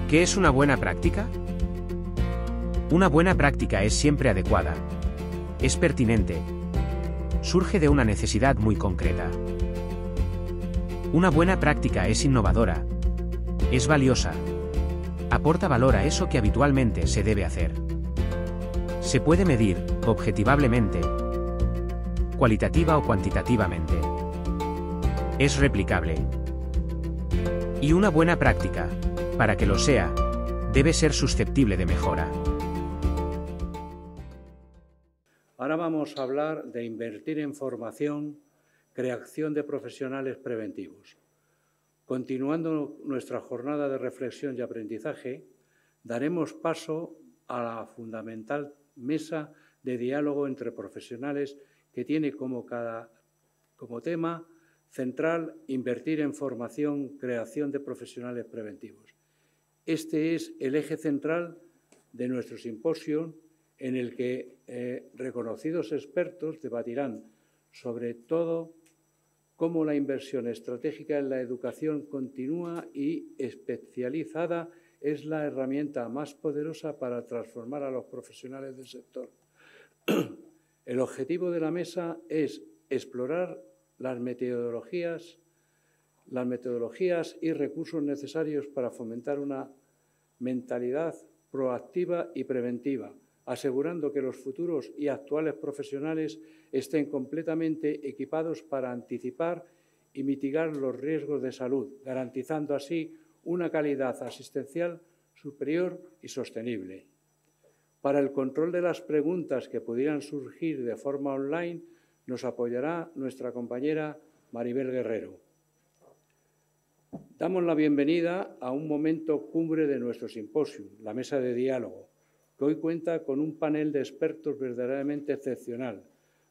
¿Qué es una buena práctica? Una buena práctica es siempre adecuada, es pertinente, surge de una necesidad muy concreta. Una buena práctica es innovadora, es valiosa, aporta valor a eso que habitualmente se debe hacer. Se puede medir, objetivablemente, cualitativa o cuantitativamente. Es replicable. Y una buena práctica, para que lo sea, debe ser susceptible de mejora. Ahora vamos a hablar de invertir en formación, creación de profesionales preventivos. Continuando nuestra jornada de reflexión y aprendizaje, daremos paso a la fundamental mesa de diálogo entre profesionales que tiene como tema central invertir en formación, creación de profesionales preventivos. Este es el eje central de nuestro simposio, en el que reconocidos expertos debatirán sobre todo cómo la inversión estratégica en la educación continua y especializada es la herramienta más poderosa para transformar a los profesionales del sector. El objetivo de la mesa es explorar las metodologías y recursos necesarios para fomentar una mentalidad proactiva y preventiva, asegurando que los futuros y actuales profesionales estén completamente equipados para anticipar y mitigar los riesgos de salud, garantizando así una calidad asistencial superior y sostenible. Para el control de las preguntas que pudieran surgir de forma online, nos apoyará nuestra compañera Maribel Guerrero. Damos la bienvenida a un momento cumbre de nuestro simposio, la mesa de diálogo, que hoy cuenta con un panel de expertos verdaderamente excepcional.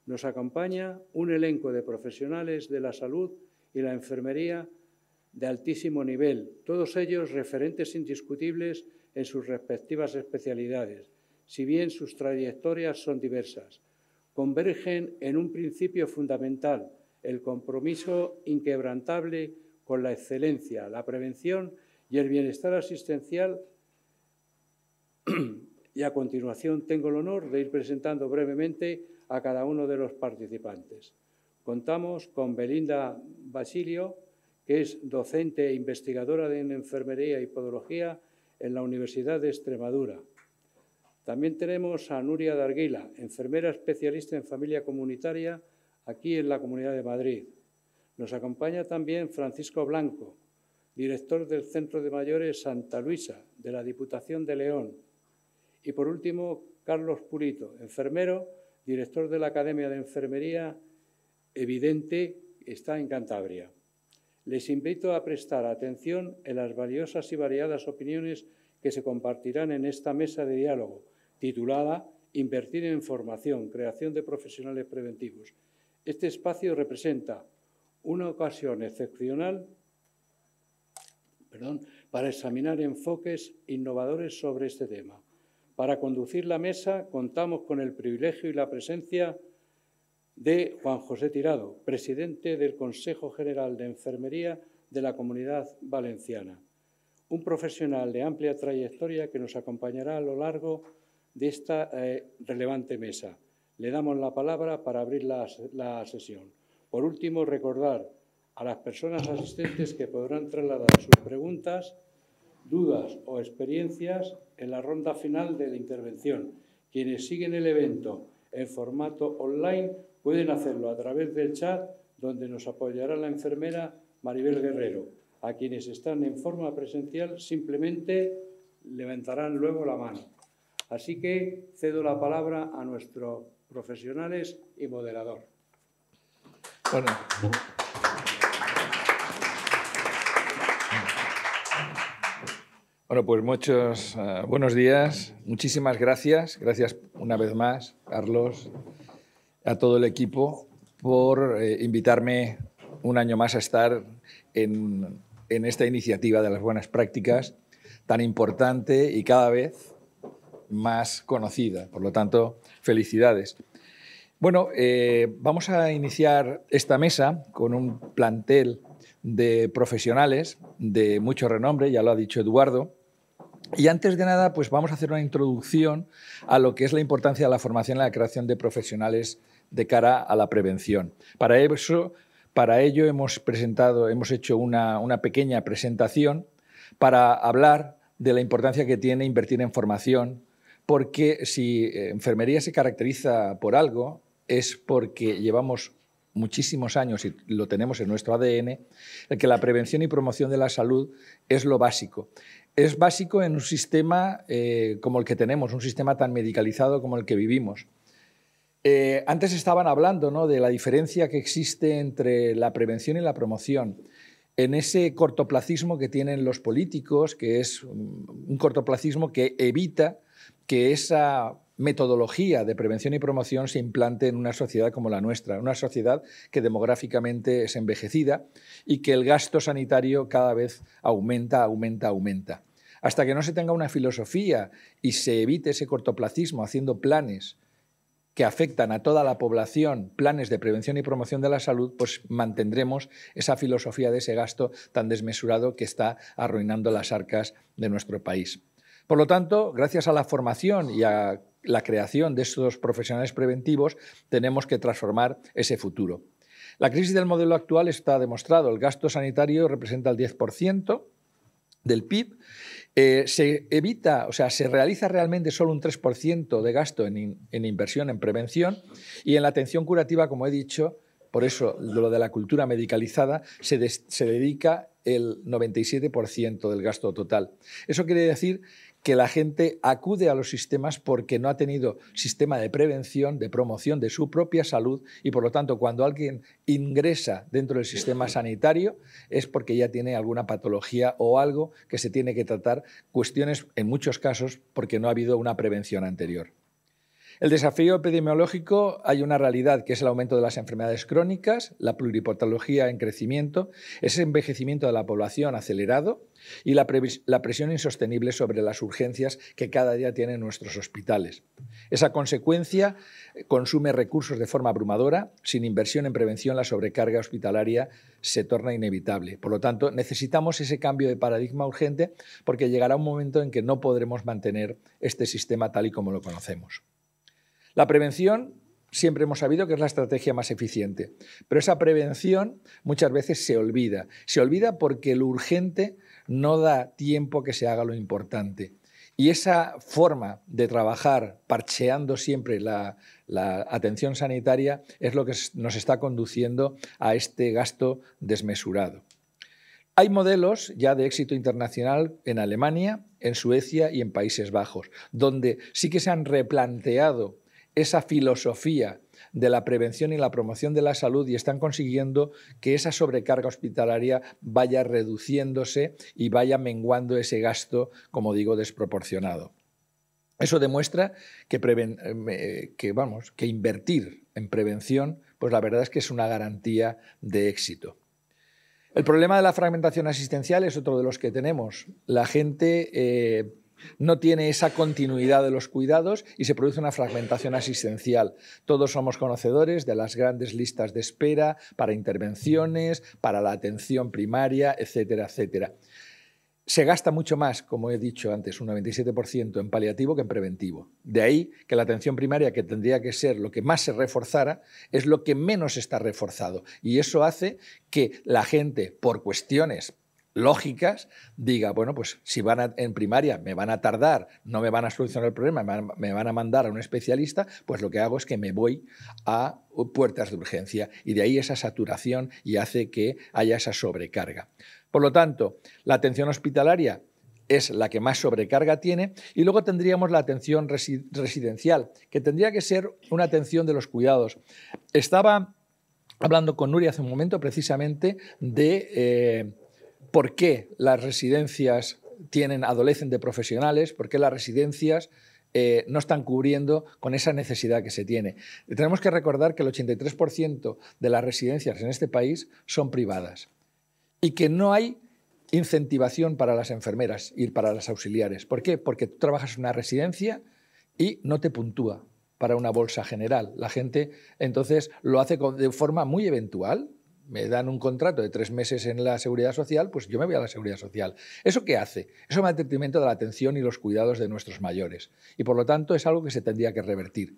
Nos acompaña un elenco de profesionales de la salud y la enfermería de altísimo nivel, todos ellos referentes indiscutibles en sus respectivas especialidades, si bien sus trayectorias son diversas. Convergen en un principio fundamental, el compromiso inquebrantable con la excelencia, la prevención y el bienestar asistencial. Y a continuación tengo el honor de ir presentando brevemente a cada uno de los participantes. Contamos con Belinda Basilio, que es docente e investigadora en enfermería y podología en la Universidad de Extremadura. También tenemos a Nuria Darguila, enfermera especialista en familia comunitaria aquí en la Comunidad de Madrid. Nos acompaña también Francisco Blanco, director del Centro de Mayores Santa Luisa, de la Diputación de León. Y por último, Carlos Purito, enfermero, director de la Academia de Enfermería Evidente, está en Cantabria. Les invito a prestar atención en las valiosas y variadas opiniones que se compartirán en esta mesa de diálogo, titulada Invertir en formación, creación de profesionales preventivos. Este espacio representa una ocasión excepcional para examinar enfoques innovadores sobre este tema. Para conducir la mesa contamos con el privilegio y la presencia de Juan José Tirado, presidente del Consejo General de Enfermería de la Comunidad Valenciana, un profesional de amplia trayectoria que nos acompañará a lo largo de esta relevante mesa. Le damos la palabra para abrir la sesión. Por último, recordar a las personas asistentes que podrán trasladar sus preguntas, dudas o experiencias en la ronda final de la intervención. Quienes siguen el evento en formato online pueden hacerlo a través del chat, donde nos apoyará la enfermera Maribel Guerrero. A quienes están en forma presencial simplemente levantarán luego la mano. Así que cedo la palabra a nuestros profesionales y moderador. Bueno, pues muchos buenos días. Muchísimas gracias. Gracias una vez más, Carlos, a todo el equipo por invitarme un año más a estar en esta iniciativa de las buenas prácticas tan importante y cada vez más conocida. Por lo tanto, felicidades. Bueno, vamos a iniciar esta mesa con un plantel de profesionales de mucho renombre, ya lo ha dicho Eduardo, Y antes de nada, pues vamos a hacer una introducción a lo que es la importancia de la formación y la creación de profesionales de cara a la prevención. Para ello hemos hecho una pequeña presentación para hablar de la importancia que tiene invertir en formación, porque si enfermería se caracteriza por algo, es porque llevamos muchísimos años, y lo tenemos en nuestro ADN, el que la prevención y promoción de la salud es lo básico. Es básico en un sistema como el que tenemos, un sistema tan medicalizado como el que vivimos. Antes estaban hablando, ¿no?, de la diferencia que existe entre la prevención y la promoción. En ese cortoplacismo que tienen los políticos, que es un cortoplacismo que evita que esa metodología de prevención y promoción se implante en una sociedad como la nuestra, una sociedad que demográficamente es envejecida y que el gasto sanitario cada vez aumenta. Hasta que no se tenga una filosofía y se evite ese cortoplacismo haciendo planes que afectan a toda la población, planes de prevención y promoción de la salud, pues mantendremos esa filosofía de ese gasto tan desmesurado que está arruinando las arcas de nuestro país. Por lo tanto, gracias a la formación y a la creación de estos profesionales preventivos, tenemos que transformar ese futuro. La crisis del modelo actual está demostrado. El gasto sanitario representa el 10% del PIB. Se realiza realmente solo un 3% de gasto en inversión en prevención, y en la atención curativa, como he dicho, por eso lo de la cultura medicalizada, se dedica el 97% del gasto total. Eso quiere decir que la gente acude a los sistemas porque no ha tenido sistema de prevención, de promoción de su propia salud, y por lo tanto cuando alguien ingresa dentro del sistema sanitario es porque ya tiene alguna patología o algo que se tiene que tratar, cuestiones en muchos casos porque no ha habido una prevención anterior. El desafío epidemiológico, hay una realidad que es el aumento de las enfermedades crónicas, la pluripatología en crecimiento, ese envejecimiento de la población acelerado y la presión insostenible sobre las urgencias que cada día tienen nuestros hospitales. Esa consecuencia consume recursos de forma abrumadora. Sin inversión en prevención, la sobrecarga hospitalaria se torna inevitable. Por lo tanto, necesitamos ese cambio de paradigma urgente, porque llegará un momento en que no podremos mantener este sistema tal y como lo conocemos. La prevención siempre hemos sabido que es la estrategia más eficiente, pero esa prevención muchas veces se olvida. Se olvida porque lo urgente no da tiempo a que se haga lo importante. Y esa forma de trabajar parcheando siempre la atención sanitaria es lo que nos está conduciendo a este gasto desmesurado. Hay modelos ya de éxito internacional en Alemania, en Suecia y en Países Bajos, donde sí que se han replanteado esa filosofía de la prevención y la promoción de la salud y están consiguiendo que esa sobrecarga hospitalaria vaya reduciéndose y vaya menguando ese gasto, como digo, desproporcionado. Eso demuestra que invertir en prevención, pues la verdad es que es una garantía de éxito. El problema de la fragmentación asistencial es otro de los que tenemos. La gente no tiene esa continuidad de los cuidados y se produce una fragmentación asistencial. Todos somos conocedores de las grandes listas de espera para intervenciones, para la atención primaria, etcétera, etcétera. Se gasta mucho más, como he dicho antes, un 97% en paliativo que en preventivo. De ahí que la atención primaria, que tendría que ser lo que más se reforzara, es lo que menos está reforzado. Y eso hace que la gente, por cuestiones lógicas, diga, bueno, pues si en primaria me van a tardar, no me van a solucionar el problema, me van a mandar a un especialista, pues lo que hago es que me voy a puertas de urgencia, y de ahí esa saturación y hace que haya esa sobrecarga. Por lo tanto, la atención hospitalaria es la que más sobrecarga tiene, y luego tendríamos la atención residencial, que tendría que ser una atención de los cuidados. Estaba hablando con Nuria hace un momento precisamente de por qué las residencias adolecen de profesionales, por qué las residencias no están cubriendo con esa necesidad que se tiene. Tenemos que recordar que el 83% de las residencias en este país son privadas y que no hay incentivación para las enfermeras y para las auxiliares. ¿Por qué? Porque tú trabajas en una residencia y no te puntúa para una bolsa general. La gente entonces lo hace de forma muy eventual, me dan un contrato de 3 meses en la Seguridad Social, pues yo me voy a la Seguridad Social. ¿Eso qué hace? Eso va en detrimento de la atención y los cuidados de nuestros mayores. Y por lo tanto es algo que se tendría que revertir.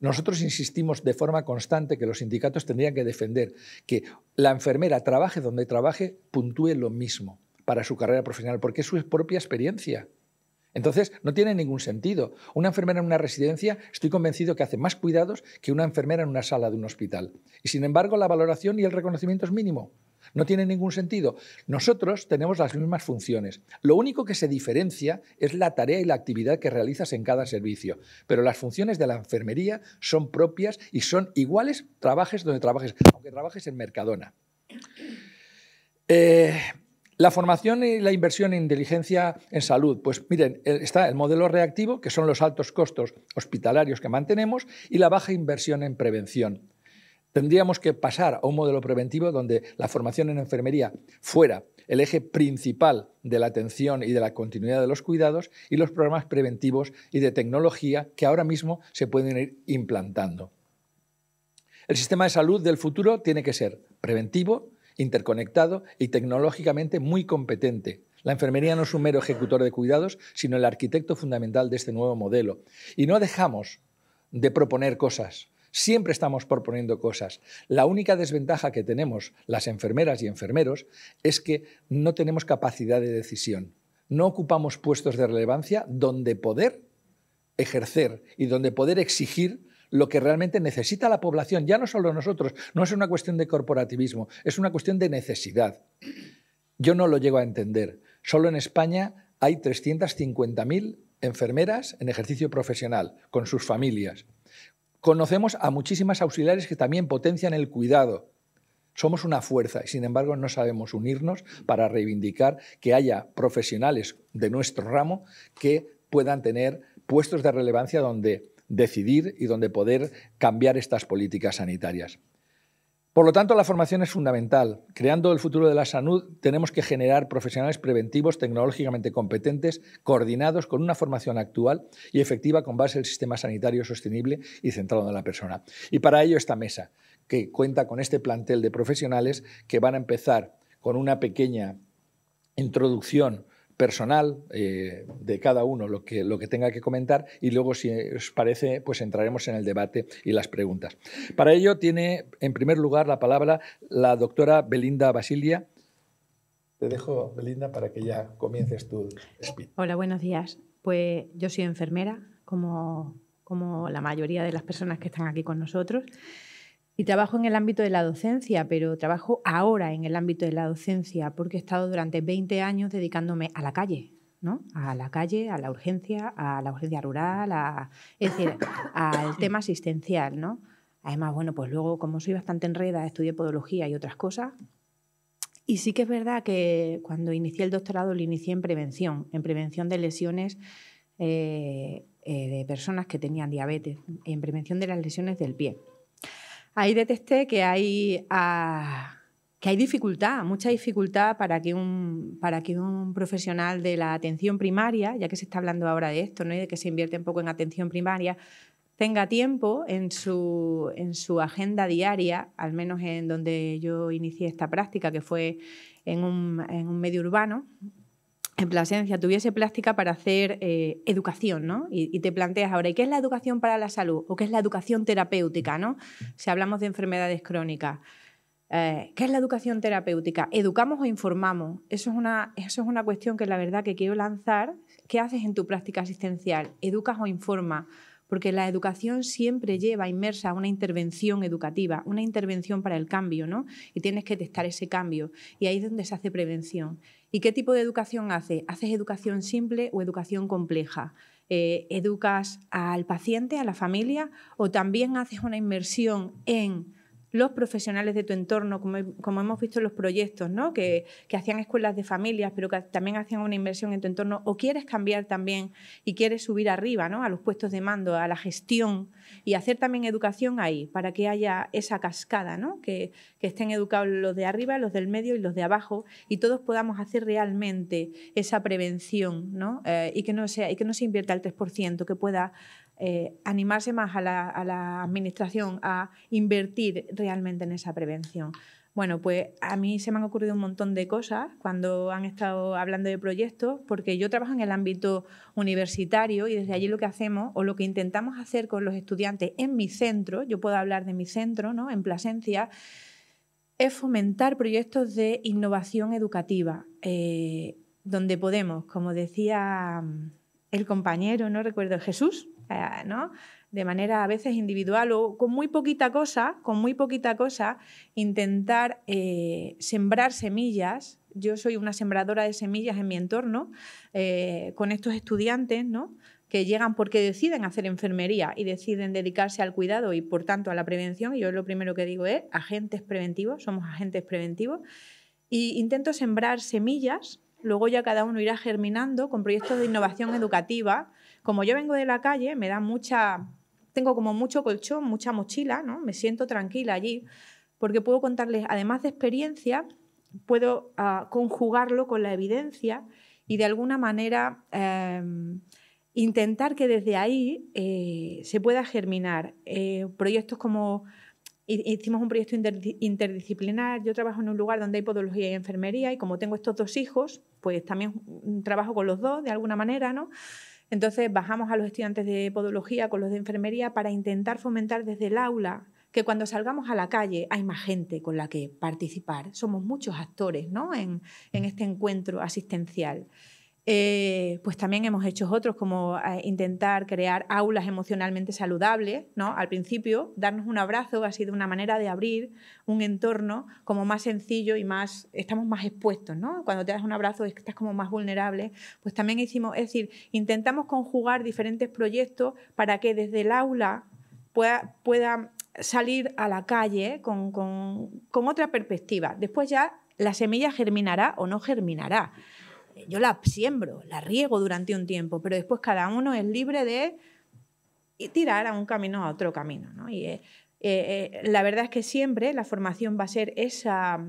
Nosotros insistimos de forma constante que los sindicatos tendrían que defender que la enfermera, trabaje donde trabaje, puntúe lo mismo para su carrera profesional, porque es su propia experiencia. Entonces, no tiene ningún sentido. Una enfermera en una residencia, estoy convencido que hace más cuidados que una enfermera en una sala de un hospital. Y sin embargo, la valoración y el reconocimiento es mínimo. No tiene ningún sentido. Nosotros tenemos las mismas funciones. Lo único que se diferencia es la tarea y la actividad que realizas en cada servicio. Pero las funciones de la enfermería son propias y son iguales, trabajes donde trabajes, aunque trabajes en Mercadona. La formación y la inversión en inteligencia en salud. Pues miren, está el modelo reactivo, que son los altos costos hospitalarios que mantenemos, y la baja inversión en prevención. Tendríamos que pasar a un modelo preventivo donde la formación en enfermería fuera el eje principal de la atención y de la continuidad de los cuidados, y los programas preventivos y de tecnología que ahora mismo se pueden ir implantando. El sistema de salud del futuro tiene que ser preventivo, interconectado y tecnológicamente muy competente. La enfermería no es un mero ejecutor de cuidados, sino el arquitecto fundamental de este nuevo modelo. Y no dejamos de proponer cosas. Siempre estamos proponiendo cosas. La única desventaja que tenemos las enfermeras y enfermeros es que no tenemos capacidad de decisión. No ocupamos puestos de relevancia donde poder ejercer y donde poder exigir lo que realmente necesita la población, ya no solo nosotros, no es una cuestión de corporativismo, es una cuestión de necesidad. Yo no lo llego a entender. Solo en España hay 350.000 enfermeras en ejercicio profesional, con sus familias. Conocemos a muchísimas auxiliares que también potencian el cuidado. Somos una fuerza y, sin embargo, no sabemos unirnos para reivindicar que haya profesionales de nuestro ramo que puedan tener puestos de relevancia donde decidir y donde poder cambiar estas políticas sanitarias. Por lo tanto, la formación es fundamental. Creando el futuro de la salud, tenemos que generar profesionales preventivos tecnológicamente competentes, coordinados con una formación actual y efectiva con base en el sistema sanitario sostenible y centrado en la persona. Y para ello esta mesa, que cuenta con este plantel de profesionales que van a empezar con una pequeña introducción personal de cada uno, lo que tenga que comentar, y luego, si os parece, pues entraremos en el debate y las preguntas. Para ello tiene, en primer lugar, la palabra la doctora Belinda Basilia. Te dejo, Belinda, para que ya comiences tu speech. Hola, buenos días. Pues yo soy enfermera, como la mayoría de las personas que están aquí con nosotros, y trabajo en el ámbito de la docencia, pero trabajo ahora en el ámbito de la docencia porque he estado durante 20 años dedicándome a la calle, ¿no? A la calle, a la urgencia rural, es decir, al tema asistencial, ¿no? Además, bueno, pues luego, como soy bastante enreda, estudié podología y otras cosas. Y sí que es verdad que cuando inicié el doctorado lo inicié en prevención de lesiones de personas que tenían diabetes, en prevención de las lesiones del pie. Ahí detecté que hay dificultad, mucha dificultad para que un profesional de la atención primaria, ya que se está hablando ahora de esto, ¿no? Y de que se invierte un poco en atención primaria, tenga tiempo en su agenda diaria, al menos en donde yo inicié esta práctica, que fue en un medio urbano, en Plasencia, tuviese práctica para hacer educación, ¿no? Y te planteas ahora, ¿y qué es la educación para la salud? ¿O qué es la educación terapéutica, ¿no? Si hablamos de enfermedades crónicas. ¿Qué es la educación terapéutica? ¿Educamos o informamos? Eso es una cuestión que la verdad que quiero lanzar. ¿Qué haces en tu práctica asistencial? ¿Educas o informas? Porque la educación siempre lleva inmersa una intervención educativa, una intervención para el cambio, ¿no? Y tienes que testar ese cambio. Y ahí es donde se hace prevención. ¿Y qué tipo de educación haces? ¿Haces educación simple o educación compleja? ¿Educas al paciente, a la familia? ¿O también haces una inmersión en los profesionales de tu entorno, como hemos visto en los proyectos, ¿no? que hacían escuelas de familias, pero que también hacían una inversión en tu entorno, o quieres cambiar también y quieres subir arriba, ¿no? A los puestos de mando, a la gestión, y hacer también educación ahí, para que haya esa cascada, ¿no? Que estén educados los de arriba, los del medio y los de abajo, y todos podamos hacer realmente esa prevención, ¿no? Y que no se invierta el 3%, que pueda animarse más a la administración a invertir realmente en esa prevención. Bueno, pues a mí se me han ocurrido un montón de cosas cuando han estado hablando de proyectos, porque yo trabajo en el ámbito universitario y desde allí lo que hacemos o lo que intentamos hacer con los estudiantes en mi centro, yo puedo hablar de mi centro, ¿no?, en Plasencia, es fomentar proyectos de innovación educativa, donde podemos, como decía el compañero, no recuerdo, Jesús, ¿no?, de manera a veces individual o con muy poquita cosa, intentar sembrar semillas. Yo soy una sembradora de semillas en mi entorno con estos estudiantes, ¿no?, que llegan porque deciden hacer enfermería y deciden dedicarse al cuidado y, por tanto, a la prevención. Y yo lo primero que digo es agentes preventivos, somos agentes preventivos. Y intento sembrar semillas, luego ya cada uno irá germinando con proyectos de innovación educativa. Como yo vengo de la calle, me da tengo como mucho colchón, mucha mochila, ¿no? Me siento tranquila allí porque puedo contarles, además de experiencia, puedo conjugarlo con la evidencia y de alguna manera intentar que desde ahí se pueda germinar. Proyectos como hicimos un proyecto interdisciplinar. Yo trabajo en un lugar donde hay podología y enfermería y como tengo estos 2 hijos, pues también trabajo con los 2 de alguna manera, ¿no? Entonces bajamos a los estudiantes de podología con los de enfermería para intentar fomentar desde el aula que cuando salgamos a la calle hay más gente con la que participar. Somos muchos actores, ¿no?, en este encuentro asistencial. Pues también hemos hecho otros, como intentar crear aulas emocionalmente saludables, ¿no? Al principio, darnos un abrazo ha sido una manera de abrir un entorno como más sencillo y estamos más expuestos, ¿no? Cuando te das un abrazo estás como más vulnerable. Pues también es decir, intentamos conjugar diferentes proyectos para que desde el aula pueda salir a la calle con otra perspectiva. Después ya la semilla germinará o no germinará. Yo la siembro, la riego durante un tiempo, pero después cada uno es libre de tirar a un camino a otro camino, ¿no? Y la verdad es que siempre la formación va a ser esa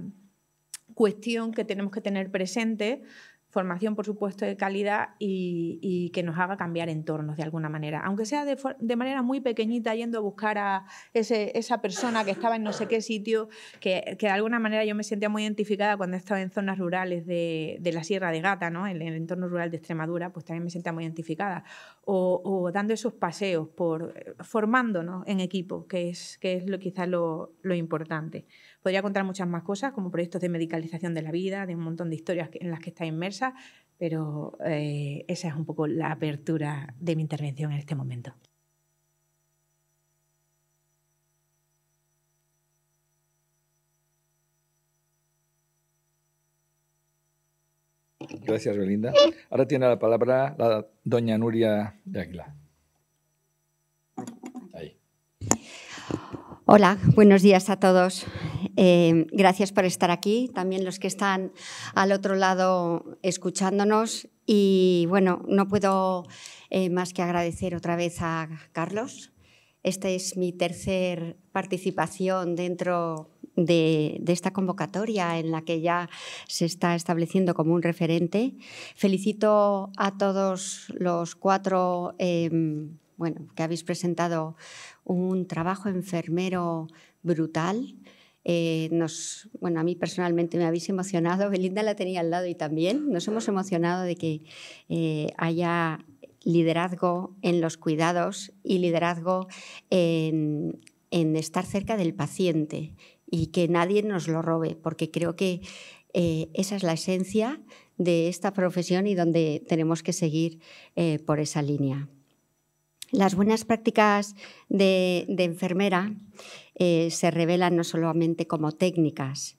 cuestión que tenemos que tener presente, formación, por supuesto, de calidad y que nos haga cambiar entornos de alguna manera. Aunque sea de manera muy pequeñita, yendo a buscar a esa persona que estaba en no sé qué sitio, que de alguna manera yo me sentía muy identificada cuando estaba en zonas rurales de la Sierra de Gata, ¿no?, en el entorno rural de Extremadura, pues también me sentía muy identificada. O dando esos paseos, formándonos en equipo, que es quizás lo importante. Podría contar muchas más cosas, como proyectos de medicalización de la vida, de un montón de historias en las que está inmersa, pero esa es un poco la apertura de mi intervención en este momento. Gracias, Belinda. Ahora tiene la palabra la doña Nuria de Aguilar. Ahí. Hola, buenos días a todos. Gracias por estar aquí, también los que están al otro lado escuchándonos. Y bueno, no puedo más que agradecer otra vez a Carlos. Esta es mi tercera participación dentro de esta convocatoria en la que ya se está estableciendo como un referente. Felicito a todos los 4 que habéis presentado un trabajo enfermero brutal. A mí personalmente me habéis emocionado. Belinda la tenía al lado y también nos hemos emocionado de que haya liderazgo en los cuidados y liderazgo en estar cerca del paciente y que nadie nos lo robe, porque creo que esa es la esencia de esta profesión y donde tenemos que seguir por esa línea. Las buenas prácticas de enfermera se revelan no solamente como técnicas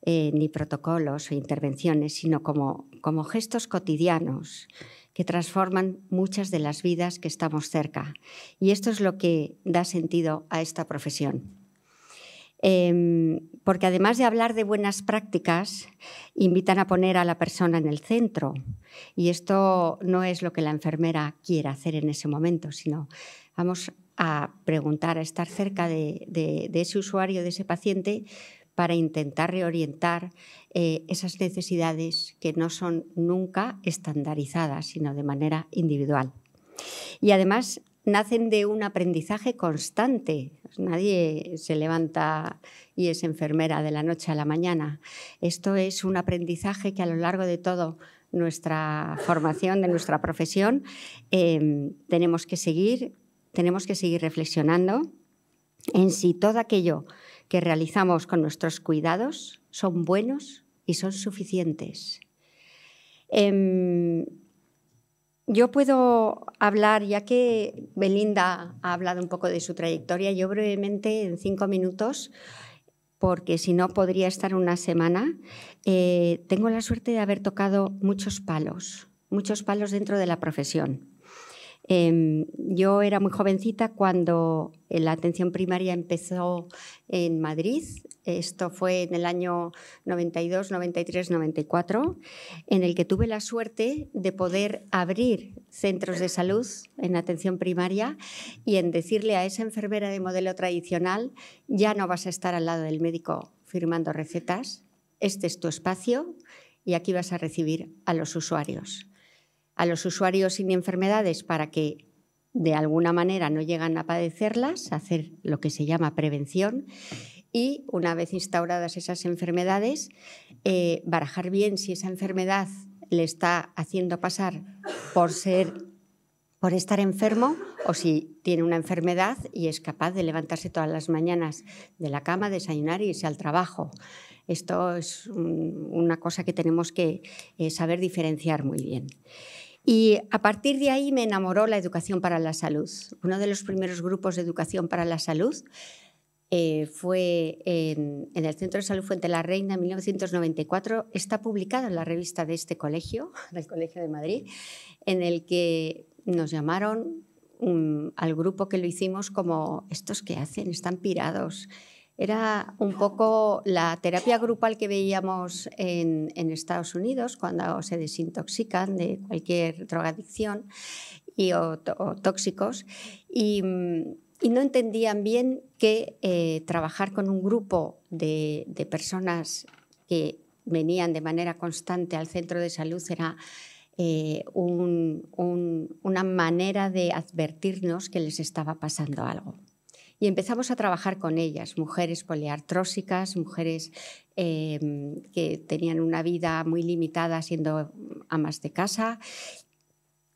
ni protocolos o intervenciones, sino como gestos cotidianos que transforman muchas de las vidas que estamos cerca. Y esto es lo que da sentido a esta profesión. Porque además de hablar de buenas prácticas, invitan a poner a la persona en el centro. Y esto no es lo que la enfermera quiera hacer en ese momento, sino vamos a preguntar, a estar cerca de ese usuario, de ese paciente, para intentar reorientar esas necesidades que no son nunca estandarizadas, sino de manera individual. Y además nacen de un aprendizaje constante. Nadie se levanta y es enfermera de la noche a la mañana. Esto es un aprendizaje que a lo largo de toda nuestra formación, de nuestra profesión, tenemos que seguir reflexionando en si todo aquello que realizamos con nuestros cuidados son buenos y son suficientes. Yo puedo hablar, ya que Belinda ha hablado un poco de su trayectoria, yo brevemente en 5 minutos, porque si no podría estar una semana. Tengo la suerte de haber tocado muchos palos dentro de la profesión. Yo era muy jovencita cuando la atención primaria empezó en Madrid. Esto fue en el año 92, 93, 94, en el que tuve la suerte de poder abrir centros de salud en atención primaria y en decirle a esa enfermera de modelo tradicional: ya no vas a estar al lado del médico firmando recetas, este es tu espacio y aquí vas a recibir a los usuarios sin enfermedades, para que de alguna manera no lleguen a padecerlas, hacer lo que se llama prevención, y una vez instauradas esas enfermedades, barajar bien si esa enfermedad le está haciendo pasar por estar enfermo, o si tiene una enfermedad y es capaz de levantarse todas las mañanas de la cama, desayunar y irse al trabajo. Esto es una cosa que tenemos que saber diferenciar muy bien. Y a partir de ahí me enamoró la educación para la salud. Uno de los primeros grupos de educación para la salud fue en el Centro de Salud Fuente la Reina en 1994. Está publicado en la revista de este colegio, del Colegio de Madrid, en el que nos llamaron al grupo que lo hicimos como: ¿estos qué hacen? Están pirados. Era un poco la terapia grupal que veíamos en Estados Unidos cuando se desintoxican de cualquier drogadicción o tóxicos, y no entendían bien que trabajar con un grupo de personas que venían de manera constante al centro de salud era una manera de advertirnos que les estaba pasando algo. Y empezamos a trabajar con ellas, mujeres poliartrósicas, mujeres que tenían una vida muy limitada siendo amas de casa.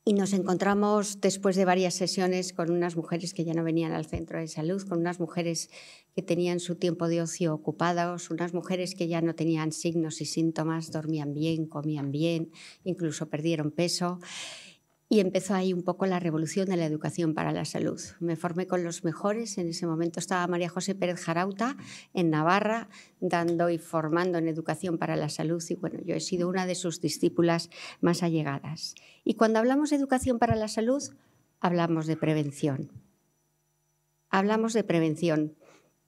Y nos encontramos después de varias sesiones con unas mujeres que ya no venían al centro de salud, con unas mujeres que tenían su tiempo de ocio ocupados, unas mujeres que ya no tenían signos y síntomas, dormían bien, comían bien, incluso perdieron peso. Y empezó ahí un poco la revolución de la educación para la salud. Me formé con los mejores. En ese momento estaba María José Pérez Jarauta en Navarra, dando y formando en educación para la salud. Y bueno, yo he sido una de sus discípulas más allegadas. Y cuando hablamos de educación para la salud, hablamos de prevención. Hablamos de prevención.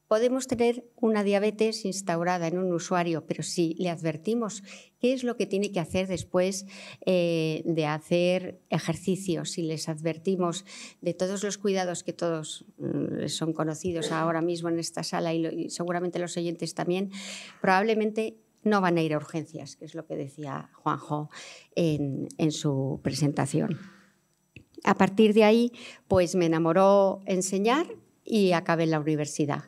Podemos tener una diabetes instaurada en un usuario, pero si le advertimos qué es lo que tiene que hacer después de hacer ejercicio, si les advertimos de todos los cuidados que todos son conocidos ahora mismo en esta sala y seguramente los oyentes también, probablemente no van a ir a urgencias, que es lo que decía Juanjo en su presentación. A partir de ahí, pues me enamoró enseñar y acabé en la universidad.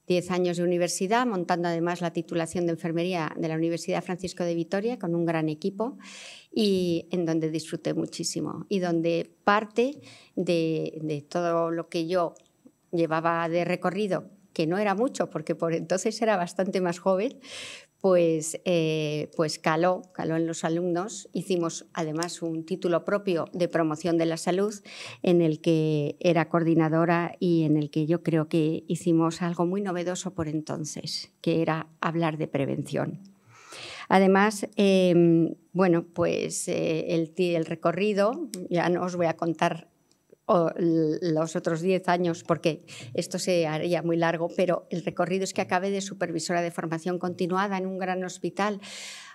10 años de universidad, montando además la titulación de enfermería de la Universidad Francisco de Vitoria con un gran equipo, y en donde disfruté muchísimo y donde parte de todo lo que yo llevaba de recorrido, que no era mucho porque por entonces era bastante más joven, pues caló en los alumnos. Hicimos además un título propio de promoción de la salud en el que era coordinadora y en el que yo creo que hicimos algo muy novedoso por entonces, que era hablar de prevención. Además, bueno, pues el recorrido, ya no os voy a contar los otros 10 años porque esto se haría muy largo, pero el recorrido es que acabé de supervisora de formación continuada en un gran hospital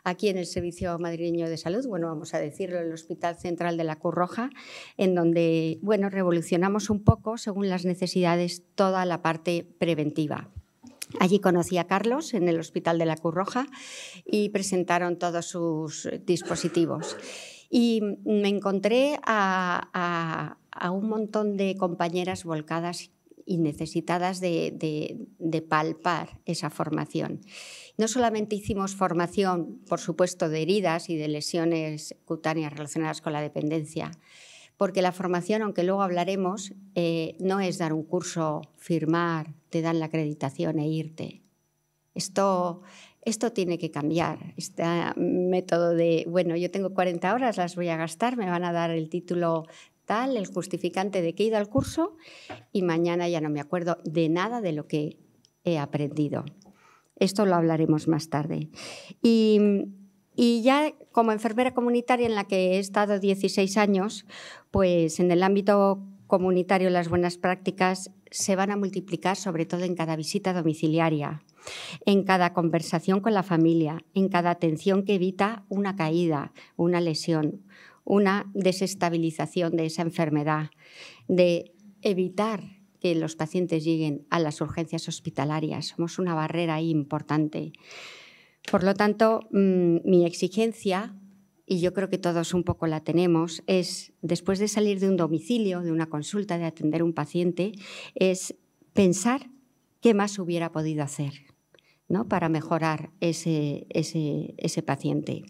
aquí en el Servicio Madrileño de Salud, bueno, vamos a decirlo, el Hospital Central de la Cruz Roja, en donde, bueno, revolucionamos un poco, según las necesidades, toda la parte preventiva. Allí conocí a Carlos en el Hospital de la Cruz Roja y presentaron todos sus dispositivos. Y me encontré a a un montón de compañeras volcadas y necesitadas de palpar esa formación. No solamente hicimos formación, por supuesto, de heridas y de lesiones cutáneas relacionadas con la dependencia, porque la formación, aunque luego hablaremos, no es dar un curso, firmar, te dan la acreditación e irte. Esto tiene que cambiar. Este método de, bueno, yo tengo 40 horas, las voy a gastar, me van a dar el título tal, el justificante de que he ido al curso y mañana ya no me acuerdo de nada de lo que he aprendido. Esto lo hablaremos más tarde. Y ya como enfermera comunitaria en la que he estado 16 años, pues en el ámbito comunitario las buenas prácticas se van a multiplicar, sobre todo en cada visita domiciliaria, en cada conversación con la familia, en cada atención que evita una caída, una lesión, una desestabilización de esa enfermedad, de evitar que los pacientes lleguen a las urgencias hospitalarias. Somos una barrera ahí importante. Por lo tanto, mi exigencia, y yo creo que todos un poco la tenemos, es, después de salir de un domicilio, de una consulta, de atender a un paciente, es pensar qué más hubiera podido hacer, ¿no?, para mejorar ese paciente.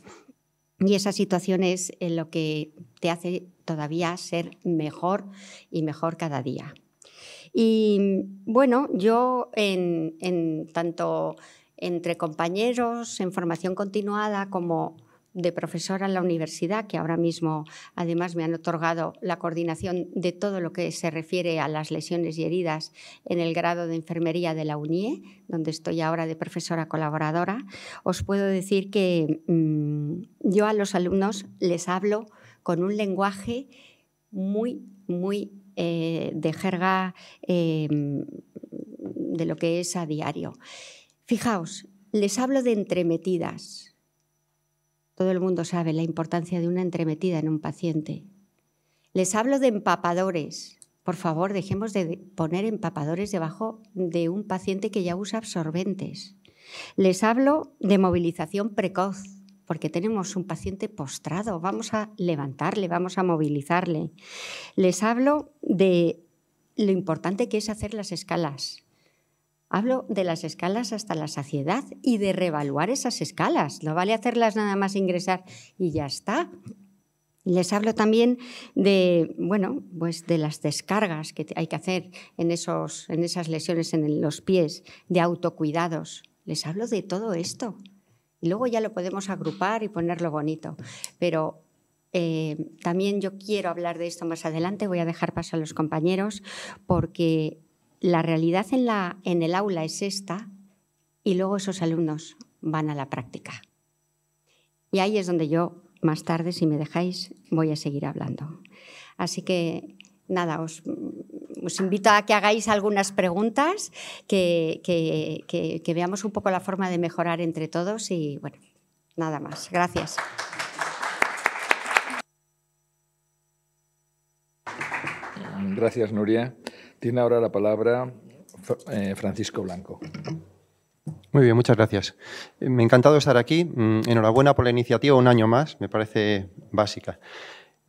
Y esa situación es lo que te hace todavía ser mejor y mejor cada día. Y bueno, yo tanto entre compañeros en formación continuada como de profesora en la universidad, que ahora mismo además me han otorgado la coordinación de todo lo que se refiere a las lesiones y heridas en el grado de enfermería de la UNIE, donde estoy ahora de profesora colaboradora, os puedo decir que yo a los alumnos les hablo con un lenguaje muy de jerga de lo que es a diario. Fijaos, les hablo de entremetidas. Todo el mundo sabe la importancia de una entremetida en un paciente. Les hablo de empapadores. Por favor, dejemos de poner empapadores debajo de un paciente que ya usa absorbentes. Les hablo de movilización precoz, porque tenemos un paciente postrado. Vamos a levantarle, vamos a movilizarle. Les hablo de lo importante que es hacer las escalas. Hablo de las escalas hasta la saciedad y de reevaluar esas escalas. No vale hacerlas nada más ingresar y ya está. Les hablo también de, bueno, pues de las descargas que hay que hacer en esas lesiones en los pies, de autocuidados. Les hablo de todo esto. Y luego ya lo podemos agrupar y ponerlo bonito. Pero también yo quiero hablar de esto más adelante. Voy a dejar paso a los compañeros porque la realidad en el aula es esta y luego esos alumnos van a la práctica. Y ahí es donde yo, más tarde, si me dejáis, voy a seguir hablando. Así que, nada, os invito a que hagáis algunas preguntas, que veamos un poco la forma de mejorar entre todos y, bueno, nada más. Gracias. Gracias, Nuria. Tiene ahora la palabra Francisco Blanco. Muy bien, muchas gracias. Me ha encantado estar aquí. Enhorabuena por la iniciativa, un año más, me parece básica.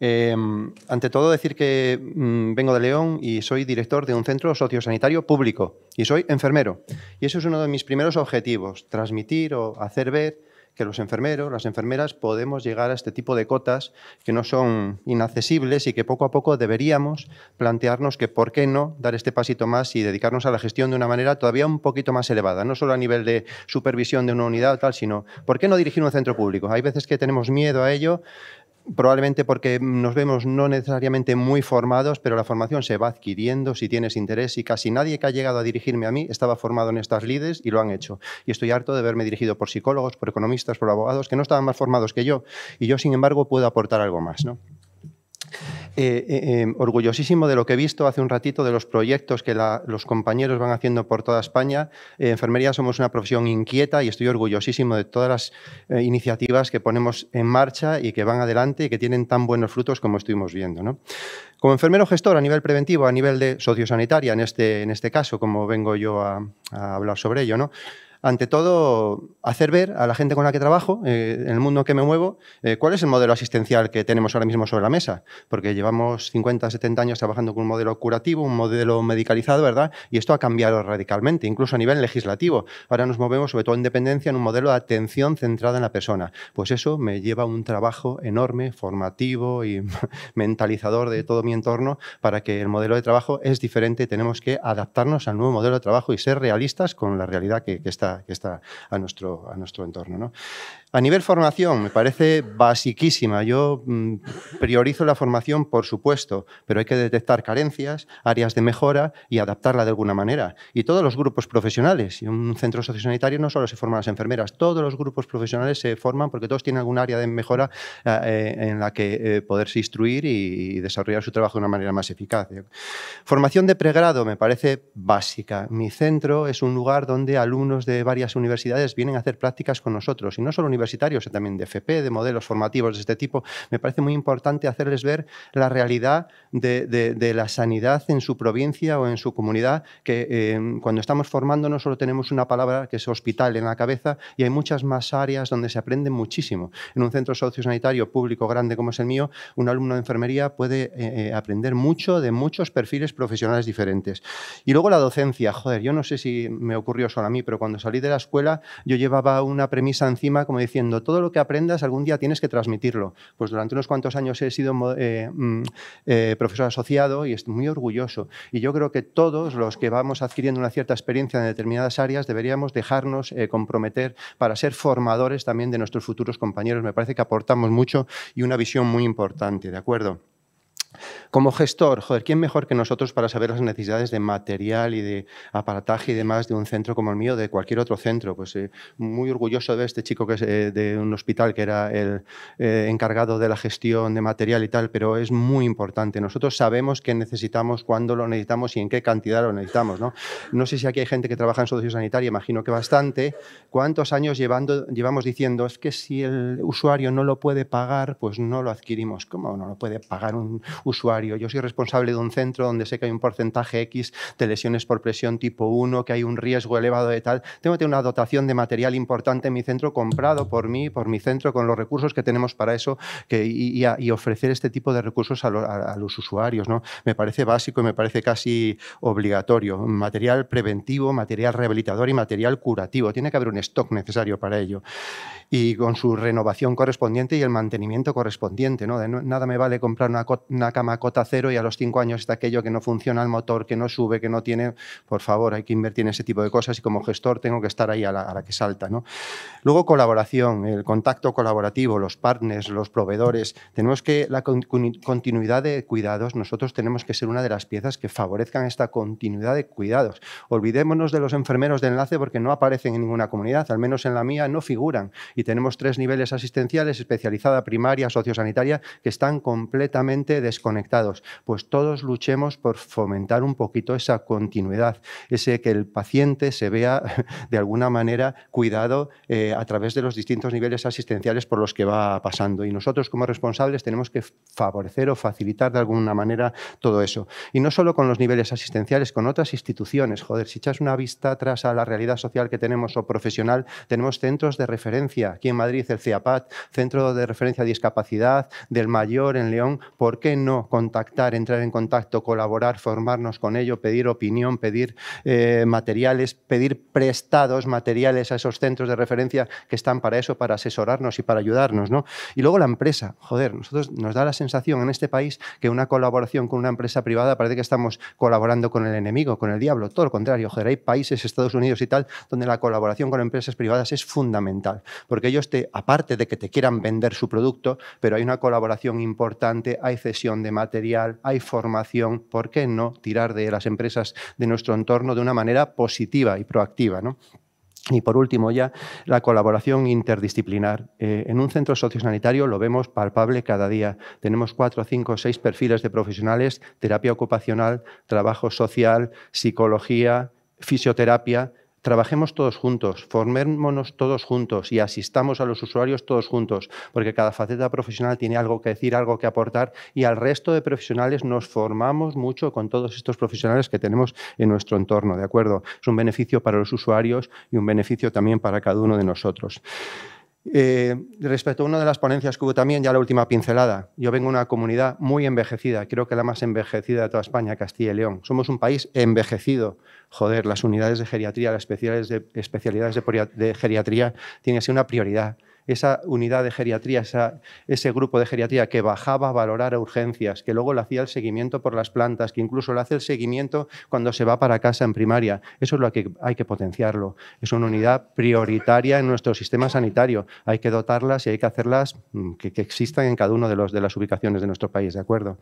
Ante todo, decir que vengo de León y soy director de un centro sociosanitario público y soy enfermero. Y eso es uno de mis primeros objetivos, transmitir o hacer ver que los enfermeros, las enfermeras, podemos llegar a este tipo de cotas que no son inaccesibles y que poco a poco deberíamos plantearnos que por qué no dar este pasito más y dedicarnos a la gestión de una manera todavía un poquito más elevada, no solo a nivel de supervisión de una unidad o tal, sino ¿por qué no dirigir un centro público? Hay veces que tenemos miedo a ello, probablemente porque nos vemos no necesariamente muy formados, pero la formación se va adquiriendo si tienes interés y casi nadie que ha llegado a dirigirme a mí estaba formado en estas lides y lo han hecho. Y estoy harto de verme dirigido por psicólogos, por economistas, por abogados que no estaban más formados que yo y yo, sin embargo, puedo aportar algo más, ¿no? Orgullosísimo de lo que he visto hace un ratito, de los proyectos que los compañeros van haciendo por toda España. Enfermería somos una profesión inquieta y estoy orgullosísimo de todas las iniciativas que ponemos en marcha y que van adelante y que tienen tan buenos frutos como estuvimos viendo, ¿no? Como enfermero gestor a nivel preventivo, a nivel de sociosanitaria, en este caso, como vengo yo a hablar sobre ello, ¿no? ante todo, hacer ver a la gente con la que trabajo, en el mundo en que me muevo, cuál es el modelo asistencial que tenemos ahora mismo sobre la mesa. Porque llevamos 50, 70 años trabajando con un modelo curativo, un modelo medicalizado, ¿verdad? Y esto ha cambiado radicalmente, incluso a nivel legislativo. Ahora nos movemos, sobre todo en dependencia, en un modelo de atención centrada en la persona. Pues eso me lleva a un trabajo enorme, formativo y mentalizador de todo mi entorno, para que el modelo de trabajo es diferente y tenemos que adaptarnos al nuevo modelo de trabajo y ser realistas con la realidad que está a nuestro entorno, ¿no? A nivel formación, me parece basiquísima. Yo priorizo la formación, por supuesto, pero hay que detectar carencias, áreas de mejora y adaptarla de alguna manera. Y todos los grupos profesionales, en un centro sociosanitario no solo se forman las enfermeras, todos los grupos profesionales se forman porque todos tienen alguna área de mejora en la que poderse instruir y desarrollar su trabajo de una manera más eficaz. Formación de pregrado me parece básica. Mi centro es un lugar donde alumnos de varias universidades vienen a hacer prácticas con nosotros, y no solo universitarios, también de FP, de modelos formativos de este tipo. Me parece muy importante hacerles ver la realidad de la sanidad en su provincia o en su comunidad, que cuando estamos formando no solo tenemos una palabra que es hospital en la cabeza, y hay muchas más áreas donde se aprende muchísimo. En un centro sociosanitario público grande como es el mío, un alumno de enfermería puede aprender mucho de muchos perfiles profesionales diferentes. Y luego la docencia. Joder, yo no sé si me ocurrió solo a mí, pero cuando salí de la escuela yo llevaba una premisa encima como diciendo: todo lo que aprendas algún día tienes que transmitirlo. Pues durante unos cuantos años he sido profesor asociado y estoy muy orgulloso. Y yo creo que todos los que vamos adquiriendo una cierta experiencia en determinadas áreas deberíamos dejarnos comprometer para ser formadores también de nuestros futuros compañeros. Me parece que aportamos mucho y una visión muy importante, ¿de acuerdo? Como gestor, joder, ¿quién mejor que nosotros para saber las necesidades de material y de aparataje y demás de un centro como el mío, de cualquier otro centro? Pues muy orgulloso de este chico que es de un hospital, que era el encargado de la gestión de material y tal, pero es muy importante. Nosotros sabemos qué necesitamos, cuándo lo necesitamos y en qué cantidad lo necesitamos, ¿no? No sé si aquí hay gente que trabaja en sociosanitaria, imagino que bastante. ¿Cuántos años llevamos diciendo: es que si el usuario no lo puede pagar, pues no lo adquirimos? ¿Cómo no lo puede pagar un usuario? Yo soy responsable de un centro donde sé que hay un porcentaje X de lesiones por presión tipo 1, que hay un riesgo elevado de tal. Tengo que tener una dotación de material importante en mi centro, comprado por mí, por mi centro, con los recursos que tenemos para eso, y ofrecer este tipo de recursos a los usuarios, ¿no? Me parece básico y me parece casi obligatorio. Material preventivo, material rehabilitador y material curativo. Tiene que haber un stock necesario para ello, y con su renovación correspondiente y el mantenimiento correspondiente, ¿no? Nada me vale comprar una cama cota cero y a los 5 años está aquello que no funciona el motor, que no sube, que no tiene. Por favor, hay que invertir en ese tipo de cosas, y como gestor tengo que estar ahí a la que salta, ¿no? Luego, colaboración, el contacto colaborativo, los partners, los proveedores. Tenemos que la continuidad de cuidados, nosotros tenemos que ser una de las piezas que favorezcan esta continuidad de cuidados. Olvidémonos de los enfermeros de enlace porque no aparecen en ninguna comunidad, al menos en la mía no figuran. Y tenemos 3 niveles asistenciales: especializada, primaria, sociosanitaria, que están completamente desconectados. Pues todos luchemos por fomentar un poquito esa continuidad, que el paciente se vea de alguna manera cuidado a través de los distintos niveles asistenciales por los que va pasando. Y nosotros, como responsables, tenemos que favorecer o facilitar de alguna manera todo eso. Y no solo con los niveles asistenciales, con otras instituciones. Joder, si echas una vista atrás a la realidad social que tenemos o profesional, tenemos centros de referencia. Aquí en Madrid, el CEAPAT, Centro de Referencia de Discapacidad, del Mayor en León. ¿Por qué no contactar, entrar en contacto, colaborar, formarnos con ello, pedir opinión, pedir materiales, pedir prestados materiales a esos centros de referencia que están para eso, para asesorarnos y para ayudarnos, ¿no? Y luego la empresa. Joder, nosotros nos da la sensación en este país que una colaboración con una empresa privada parece que estamos colaborando con el enemigo, con el diablo. Todo lo contrario. Joder, hay países, Estados Unidos y tal, donde la colaboración con empresas privadas es fundamental, porque ellos, aparte de que te quieran vender su producto, pero hay una colaboración importante, hay cesión de material, hay formación. ¿Por qué no tirar de las empresas de nuestro entorno de una manera positiva y proactiva, ¿no? Y por último ya, la colaboración interdisciplinar. En un centro sociosanitario lo vemos palpable cada día. Tenemos 4, 5, 6 perfiles de profesionales: terapia ocupacional, trabajo social, psicología, fisioterapia. trabajemos todos juntos, formémonos todos juntos y asistamos a los usuarios todos juntos, porque cada faceta profesional tiene algo que decir, algo que aportar, y al resto de profesionales nos formamos mucho con todos estos profesionales que tenemos en nuestro entorno, ¿de acuerdo? Es un beneficio para los usuarios y un beneficio también para cada uno de nosotros. Respecto a una de las ponencias que hubo también, ya la última pincelada, yo vengo de una comunidad muy envejecida, creo que la más envejecida de toda España, Castilla y León. Somos un país envejecido. Joder, las unidades de geriatría, las especialidades de geriatría tienen que ser una prioridad. Esa unidad de geriatría, ese grupo de geriatría que bajaba a valorar a urgencias, que luego le hacía el seguimiento por las plantas, que incluso le hace el seguimiento cuando se va para casa en primaria. Eso es lo que hay que potenciarlo. Es una unidad prioritaria en nuestro sistema sanitario. Hay que dotarlas y hay que hacerlas que existan en cada una de las ubicaciones de nuestro país, ¿de acuerdo?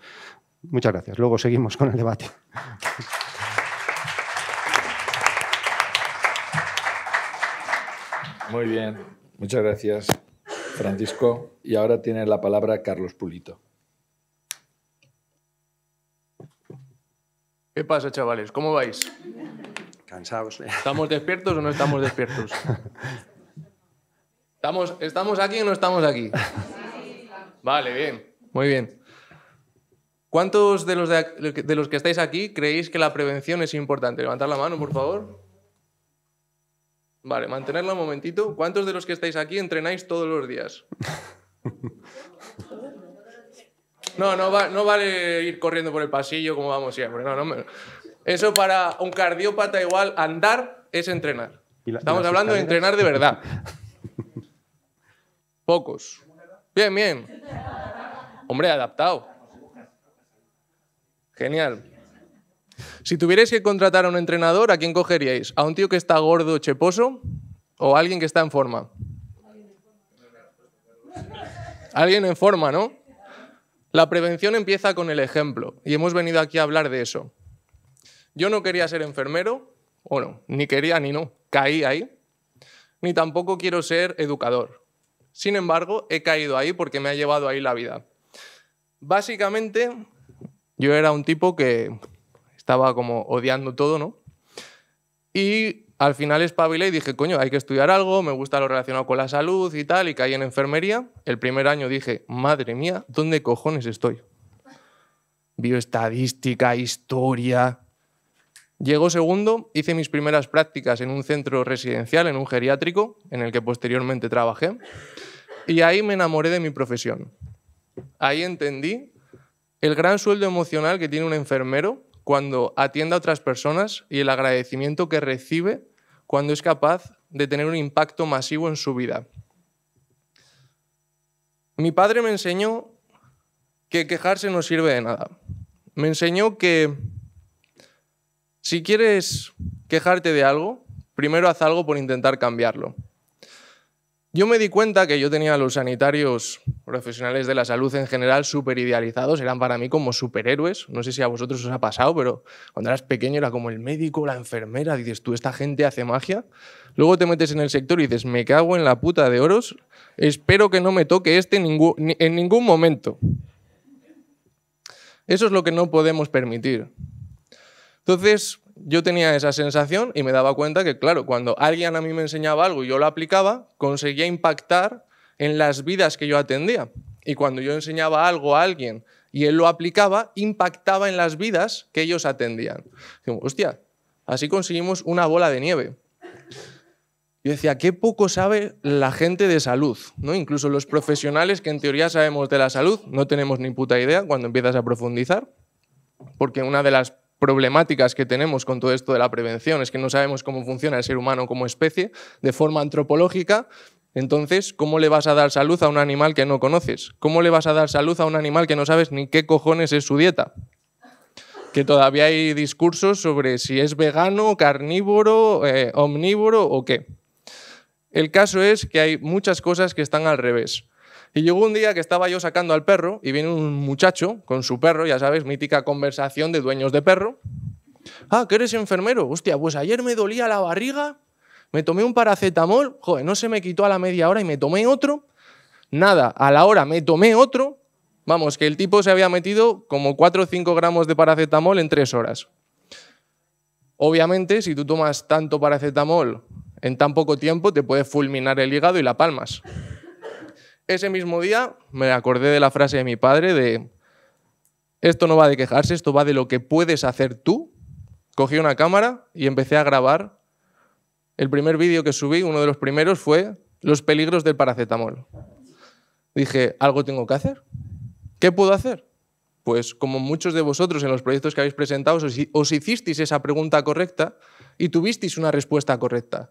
Muchas gracias. Luego seguimos con el debate. Muy bien. Muchas gracias, Francisco. Y ahora tiene la palabra Carlos Pulito. ¿Qué pasa, chavales? ¿Cómo vais? Cansados. ¿Estamos despiertos o no estamos despiertos? ¿Estamos aquí o no estamos aquí? Vale, bien. Muy bien. ¿Cuántos de los que estáis aquí creéis que la prevención es importante? Levantad la mano, por favor. Vale, mantenerla un momentito. ¿Cuántos de los que estáis aquí entrenáis todos los días? No vale ir corriendo por el pasillo como vamos siempre. Eso para un cardiópata igual, andar es entrenar. Estamos hablando de entrenar de verdad. Pocos. Bien, bien. Hombre, adaptado. Genial. Si tuvierais que contratar a un entrenador, ¿a quién cogeríais? ¿A un tío que está gordo, cheposo o a alguien que está en forma? Alguien en forma, ¿no? La prevención empieza con el ejemplo y hemos venido aquí a hablar de eso. Yo no quería ser enfermero, bueno, ni quería ni no, caí ahí, ni tampoco quiero ser educador. Sin embargo, he caído ahí porque me ha llevado ahí la vida. Básicamente, yo era un tipo que estaba como odiando todo, ¿no? Y al final espabilé y dije, coño, hay que estudiar algo, me gusta lo relacionado con la salud y tal, y caí en enfermería. El primer año dije, madre mía, ¿dónde cojones estoy? Bioestadística, historia. Llegó segundo, hice mis primeras prácticas en un centro residencial, en un geriátrico, en el que posteriormente trabajé, y ahí me enamoré de mi profesión. Ahí entendí el gran sueldo emocional que tiene un enfermero cuando atiende a otras personas y el agradecimiento que recibe cuando es capaz de tener un impacto masivo en su vida. Mi padre me enseñó que quejarse no sirve de nada. Me enseñó que si quieres quejarte de algo, primero haz algo por intentar cambiarlo. Yo me di cuenta que yo tenía a los sanitarios profesionales de la salud en general súper idealizados, eran para mí como superhéroes. No sé si a vosotros os ha pasado, pero cuando eras pequeño era como el médico, la enfermera, dices tú, esta gente hace magia. Luego te metes en el sector y dices, me cago en la puta de oros, espero que no me toque en ningún momento. Eso es lo que no podemos permitir. Entonces, yo tenía esa sensación y me daba cuenta que, claro, cuando alguien a mí me enseñaba algo y yo lo aplicaba, conseguía impactar en las vidas que yo atendía. Y cuando yo enseñaba algo a alguien y él lo aplicaba, impactaba en las vidas que ellos atendían. Digo, hostia, así conseguimos una bola de nieve. Yo decía, qué poco sabe la gente de salud, ¿no? Incluso los profesionales que en teoría sabemos de la salud, no tenemos ni puta idea cuando empiezas a profundizar, porque una de las problemáticas que tenemos con todo esto de la prevención es que no sabemos cómo funciona el ser humano como especie de forma antropológica. Entonces, ¿cómo le vas a dar salud a un animal que no conoces? ¿Cómo le vas a dar salud a un animal que no sabes ni qué cojones es su dieta? Que todavía hay discursos sobre si es vegano, carnívoro, omnívoro o qué. El caso es que hay muchas cosas que están al revés. Y llegó un día que estaba yo sacando al perro y viene un muchacho con su perro, ya sabes, mítica conversación de dueños de perro. Ah, ¿que eres enfermero? Hostia, pues ayer me dolía la barriga, me tomé un paracetamol, joder, no se me quitó a la media hora y me tomé otro. Nada, a la hora me tomé otro. Vamos, que el tipo se había metido como 4 o 5 gramos de paracetamol en 3 horas. Obviamente, si tú tomas tanto paracetamol en tan poco tiempo, te puede fulminar el hígado y la palmas. Ese mismo día me acordé de la frase de mi padre de esto no va de quejarse, esto va de lo que puedes hacer tú. Cogí una cámara y empecé a grabar. El primer vídeo que subí, uno de los primeros, fue los peligros del paracetamol. Dije, algo tengo que hacer. ¿Qué puedo hacer? Pues como muchos de vosotros en los proyectos que habéis presentado os hicisteis esa pregunta correcta y tuvisteis una respuesta correcta,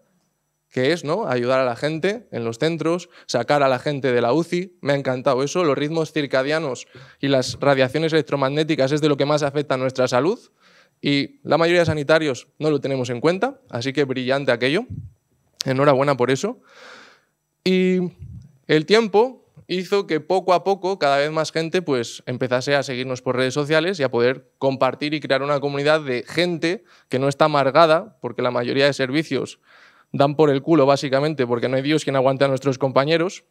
que es, ¿no?, ayudar a la gente en los centros, sacar a la gente de la UCI. Me ha encantado eso. Los ritmos circadianos y las radiaciones electromagnéticas es de lo que más afecta a nuestra salud y la mayoría de sanitarios no lo tenemos en cuenta, así que brillante aquello. Enhorabuena por eso. Y el tiempo hizo que poco a poco cada vez más gente pues empezase a seguirnos por redes sociales y a poder compartir y crear una comunidad de gente que no está amargada, porque la mayoría de servicios dan por el culo básicamente porque no hay Dios quien aguante a nuestros compañeros.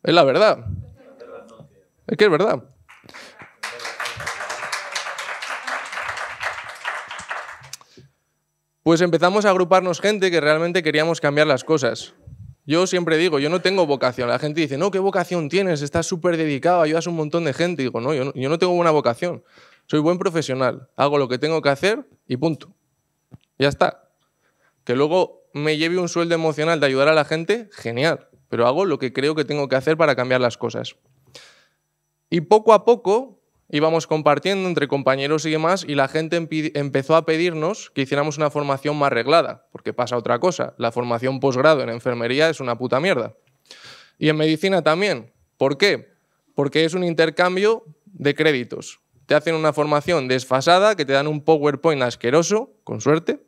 Es la verdad. Es que es verdad. Pues empezamos a agruparnos gente que realmente queríamos cambiar las cosas. Yo siempre digo, yo no tengo vocación. La gente dice, no, ¿qué vocación tienes? Estás súper dedicado, ayudas a un montón de gente. Digo, no, yo no tengo buena vocación. Soy buen profesional. Hago lo que tengo que hacer y punto. Ya está. Que luego me lleve un sueldo emocional de ayudar a la gente, genial. Pero hago lo que creo que tengo que hacer para cambiar las cosas. Y poco a poco íbamos compartiendo entre compañeros y demás y la gente empezó a pedirnos que hiciéramos una formación más reglada, porque pasa otra cosa. La formación posgrado en enfermería es una puta mierda. Y en medicina también. ¿Por qué? Porque es un intercambio de créditos. Te hacen una formación desfasada, que te dan un PowerPoint asqueroso, con suerte,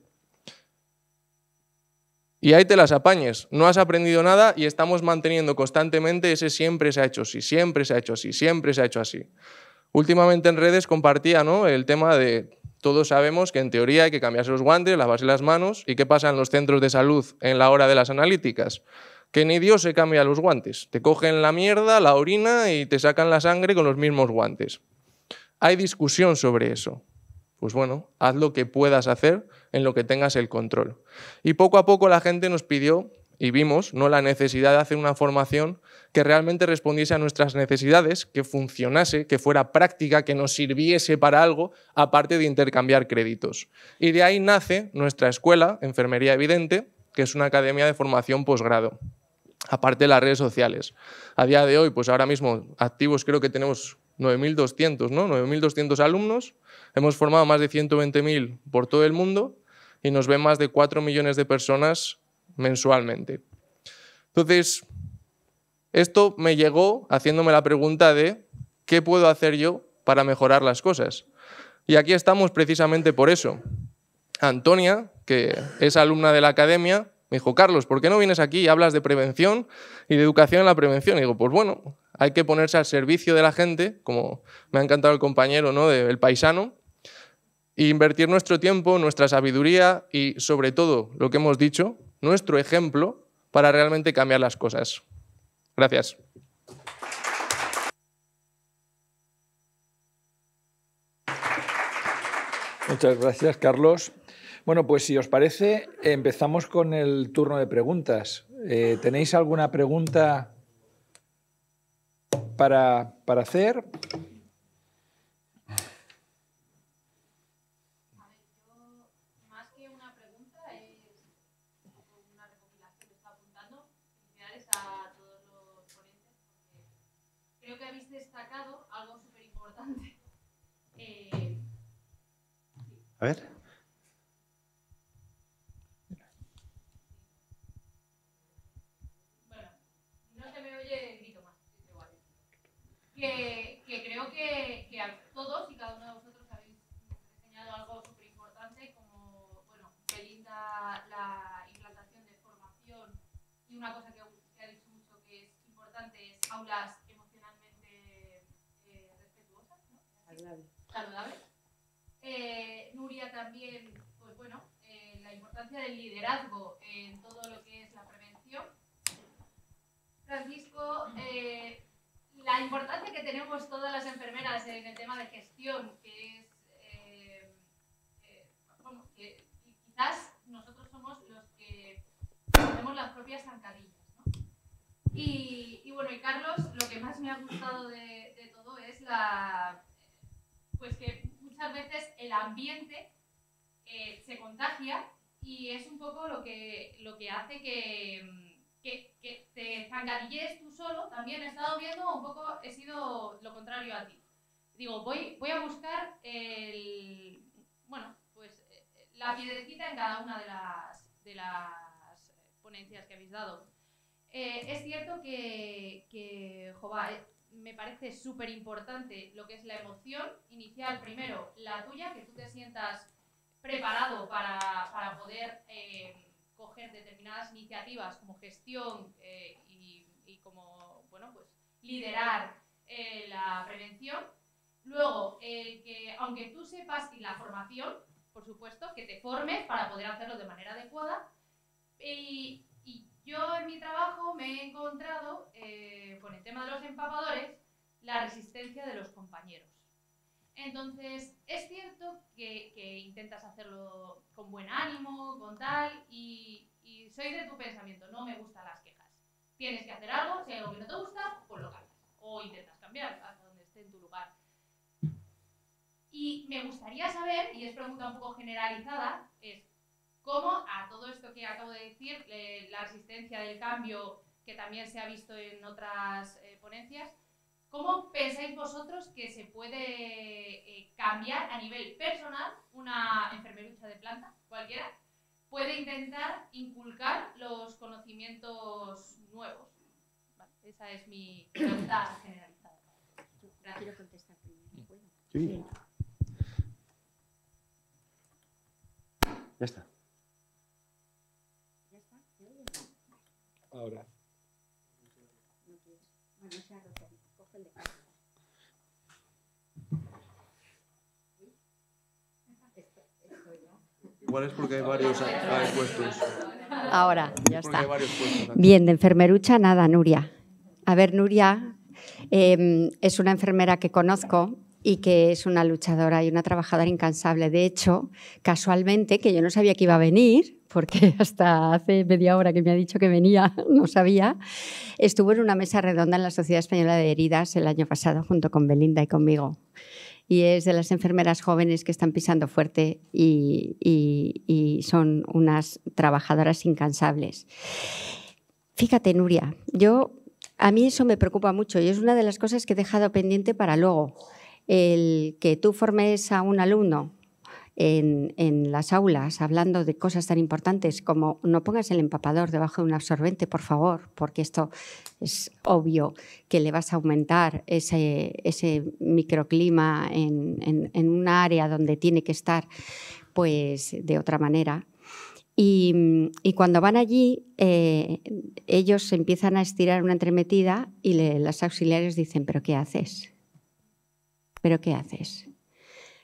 y ahí te las apañes. No has aprendido nada y estamos manteniendo constantemente ese siempre se ha hecho así, siempre se ha hecho así, siempre se ha hecho así. Últimamente en redes compartía, ¿no?, el tema de todos sabemos que en teoría hay que cambiarse los guantes, lavarse las manos. ¿Y qué pasa en los centros de salud en la hora de las analíticas? Que ni Dios se cambia los guantes. Te cogen la mierda, la orina y te sacan la sangre con los mismos guantes. Hay discusión sobre eso. Pues bueno, haz lo que puedas hacer en lo que tengas el control. Y poco a poco la gente nos pidió y vimos, ¿no?, la necesidad de hacer una formación que realmente respondiese a nuestras necesidades, que funcionase, que fuera práctica, que nos sirviese para algo, aparte de intercambiar créditos. Y de ahí nace nuestra escuela, Enfermería Evidente, que es una academia de formación posgrado, aparte de las redes sociales. A día de hoy, pues ahora mismo activos creo que tenemos 9.200, ¿no? 9.200 alumnos, hemos formado más de 120.000 por todo el mundo y nos ven más de 4 millones de personas mensualmente. Entonces, esto me llegó haciéndome la pregunta de ¿qué puedo hacer yo para mejorar las cosas? Y aquí estamos precisamente por eso. Antonia, que es alumna de la academia, me dijo, Carlos, ¿por qué no vienes aquí y hablas de prevención y de educación en la prevención? Y digo, pues bueno, hay que ponerse al servicio de la gente, como me ha encantado el compañero, ¿no?, del paisano, e invertir nuestro tiempo, nuestra sabiduría y, sobre todo, lo que hemos dicho, nuestro ejemplo para realmente cambiar las cosas. Gracias. Muchas gracias, Carlos. Bueno, pues si os parece, empezamos con el turno de preguntas. ¿Tenéis alguna pregunta para hacer? Creo que habéis destacado algo súper importante. A ver. Bueno, no se me oye, grito más. Igual. Que creo que a todos y cada uno de vosotros habéis enseñado algo súper importante, como, bueno, Belinda, la implantación de formación, y una cosa que ha dicho mucho que es importante es aulas saludable. Nuria también, pues bueno, la importancia del liderazgo en todo lo que es la prevención. Francisco, la importancia que tenemos todas las enfermeras en el tema de gestión, que es ponemos las propias zancadillas, ¿no? Y bueno, y Carlos, lo que más me ha gustado de todo es pues que muchas veces el ambiente se contagia y es un poco lo que hace que te zancadillees tú solo. También he estado viendo un poco, he sido lo contrario a ti. Digo, voy a buscar la piedrecita en cada una de las ponencias que habéis dado. Es cierto que me parece súper importante lo que es la emoción inicial, primero la tuya, que tú te sientas preparado para poder coger determinadas iniciativas como gestión y como, bueno, pues liderar la prevención. Luego, que aunque tú sepas, y la formación, por supuesto, que te formes para poder hacerlo de manera adecuada. Y yo en mi trabajo me he encontrado, con el tema de los empapadores, la resistencia de los compañeros. Entonces, es cierto que intentas hacerlo con buen ánimo, con tal, y soy de tu pensamiento, no me gustan las quejas. Tienes que hacer algo, si hay algo que no te gusta, pues lo cambias. O intentas cambiar hasta donde esté en tu lugar. Y me gustaría saber, y es pregunta un poco generalizada, es cómo a todo esto que acabo de decir, la resistencia del cambio, que también se ha visto en otras ponencias, ¿cómo pensáis vosotros que se puede cambiar a nivel personal? Una enfermerucha de planta, cualquiera, puede intentar inculcar los conocimientos nuevos. Vale, esa es mi pregunta generalizada. Gracias. Quiero contestar primero. ¿Puedo? Sí. Ya está. ¿Ya está? Ahora. Bueno, se ha roto. Coge el de casa. Igual es porque hay varios puestos. Ahora, ya Porque está. hay varios puestos. Bien, de enfermerucha nada, Nuria. A ver, Nuria es una enfermera que conozco y que es una luchadora y una trabajadora incansable. De hecho, casualmente, que yo no sabía que iba a venir, porque hasta hace media hora que me ha dicho que venía, no sabía, estuvo en una mesa redonda en la Sociedad Española de Heridas el año pasado junto con Belinda y conmigo. Y es de las enfermeras jóvenes que están pisando fuerte y son unas trabajadoras incansables. Fíjate, Nuria, a mí eso me preocupa mucho y es una de las cosas que he dejado pendiente para luego. El que tú formes a un alumno en las aulas hablando de cosas tan importantes como no pongas el empapador debajo de un absorbente, por favor, porque esto es obvio que le vas a aumentar ese microclima en una área donde tiene que estar pues de otra manera. Y cuando van allí, ellos empiezan a estirar una entremetida y las auxiliares dicen, ¿pero qué haces? ¿Pero qué haces?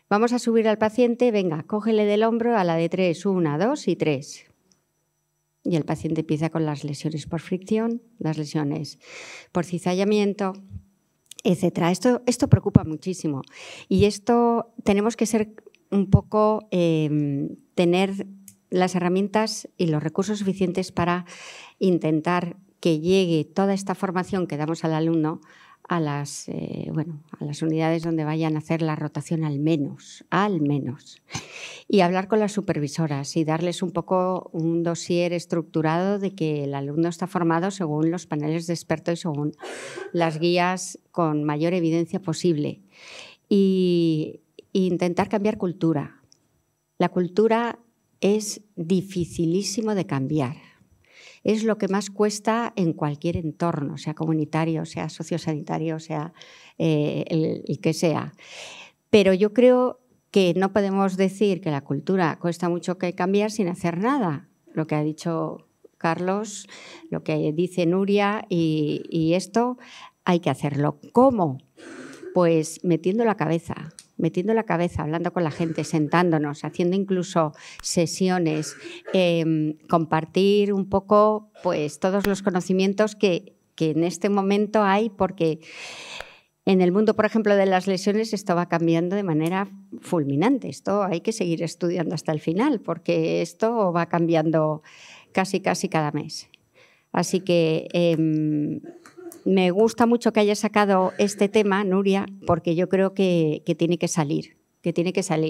Vamos a subir al paciente, venga, cógele del hombro a la de 3, 1, 2 y 3. Y el paciente empieza con las lesiones por fricción, las lesiones por cizallamiento, etc. Esto preocupa muchísimo. Y esto tenemos que ser un poco, tener las herramientas y los recursos suficientes para intentar que llegue toda esta formación que damos al alumno a las unidades donde vayan a hacer la rotación al menos. Y hablar con las supervisoras y darles un poco un dossier estructurado de que el alumno está formado según los paneles de expertos y según las guías con mayor evidencia posible. Y intentar cambiar cultura. La cultura es dificilísimo de cambiar. Es lo que más cuesta en cualquier entorno, sea comunitario, sea sociosanitario, sea el que sea. Pero yo creo que no podemos decir que la cultura cuesta mucho que cambiar sin hacer nada. Lo que ha dicho Carlos, lo que dice Nuria y esto hay que hacerlo. ¿Cómo? Pues metiendo la cabeza, hablando con la gente, sentándonos, haciendo incluso sesiones, compartir un poco pues, todos los conocimientos que en este momento hay, porque en el mundo, por ejemplo, de las lesiones esto va cambiando de manera fulminante. Esto hay que seguir estudiando hasta el final, porque esto va cambiando casi cada mes. Así que me gusta mucho que hayas sacado este tema, Nuria, porque yo creo que tiene que salir,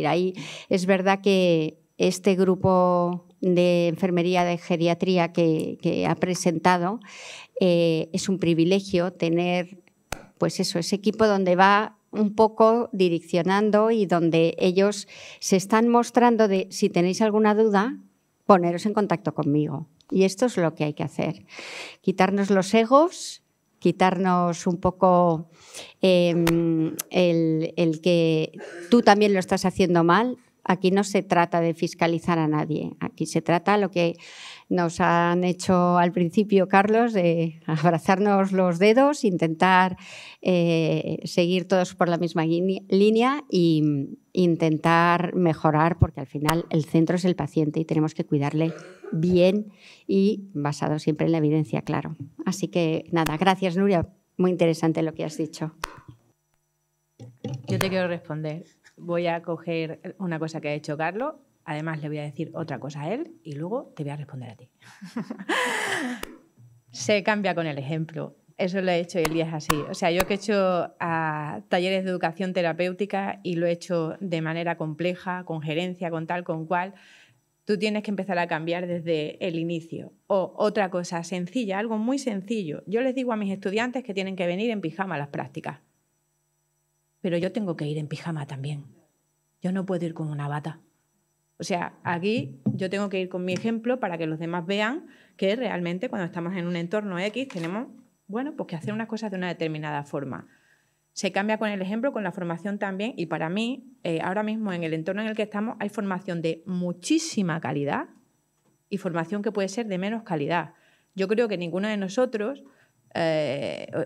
Ahí es verdad que este grupo de enfermería de geriatría que ha presentado es un privilegio tener, pues eso, ese equipo donde va un poco direccionando y donde ellos se están mostrando de, si tenéis alguna duda, poneros en contacto conmigo. Y esto es lo que hay que hacer. Quitarnos los egos, quitarnos un poco el que tú también lo estás haciendo mal. Aquí no se trata de fiscalizar a nadie. Aquí se trata lo que nos han hecho al principio, Carlos, de abrazarnos los dedos, intentar seguir todos por la misma línea e intentar mejorar, porque al final el centro es el paciente y tenemos que cuidarle bien y basado siempre en la evidencia, claro. Así que nada, gracias, Nuria. Muy interesante lo que has dicho. Yo te quiero responder. Voy a coger una cosa que ha hecho Carlos, además le voy a decir otra cosa a él y luego te voy a responder a ti. Se cambia con el ejemplo. Eso lo he hecho y el día es así. O sea, yo que he hecho talleres de educación terapéutica y lo he hecho de manera compleja, con gerencia, con tal, con cual, tú tienes que empezar a cambiar desde el inicio. O otra cosa sencilla, algo muy sencillo. Yo les digo a mis estudiantes que tienen que venir en pijama a las prácticas. Pero yo tengo que ir en pijama también. Yo no puedo ir con una bata. O sea, aquí yo tengo que ir con mi ejemplo para que los demás vean que realmente cuando estamos en un entorno X tenemos, bueno, pues que hacer unas cosas de una determinada forma. Se cambia con el ejemplo, con la formación también. Y para mí, ahora mismo en el entorno en el que estamos, hay formación de muchísima calidad y formación que puede ser de menos calidad. Yo creo que ninguno de nosotros,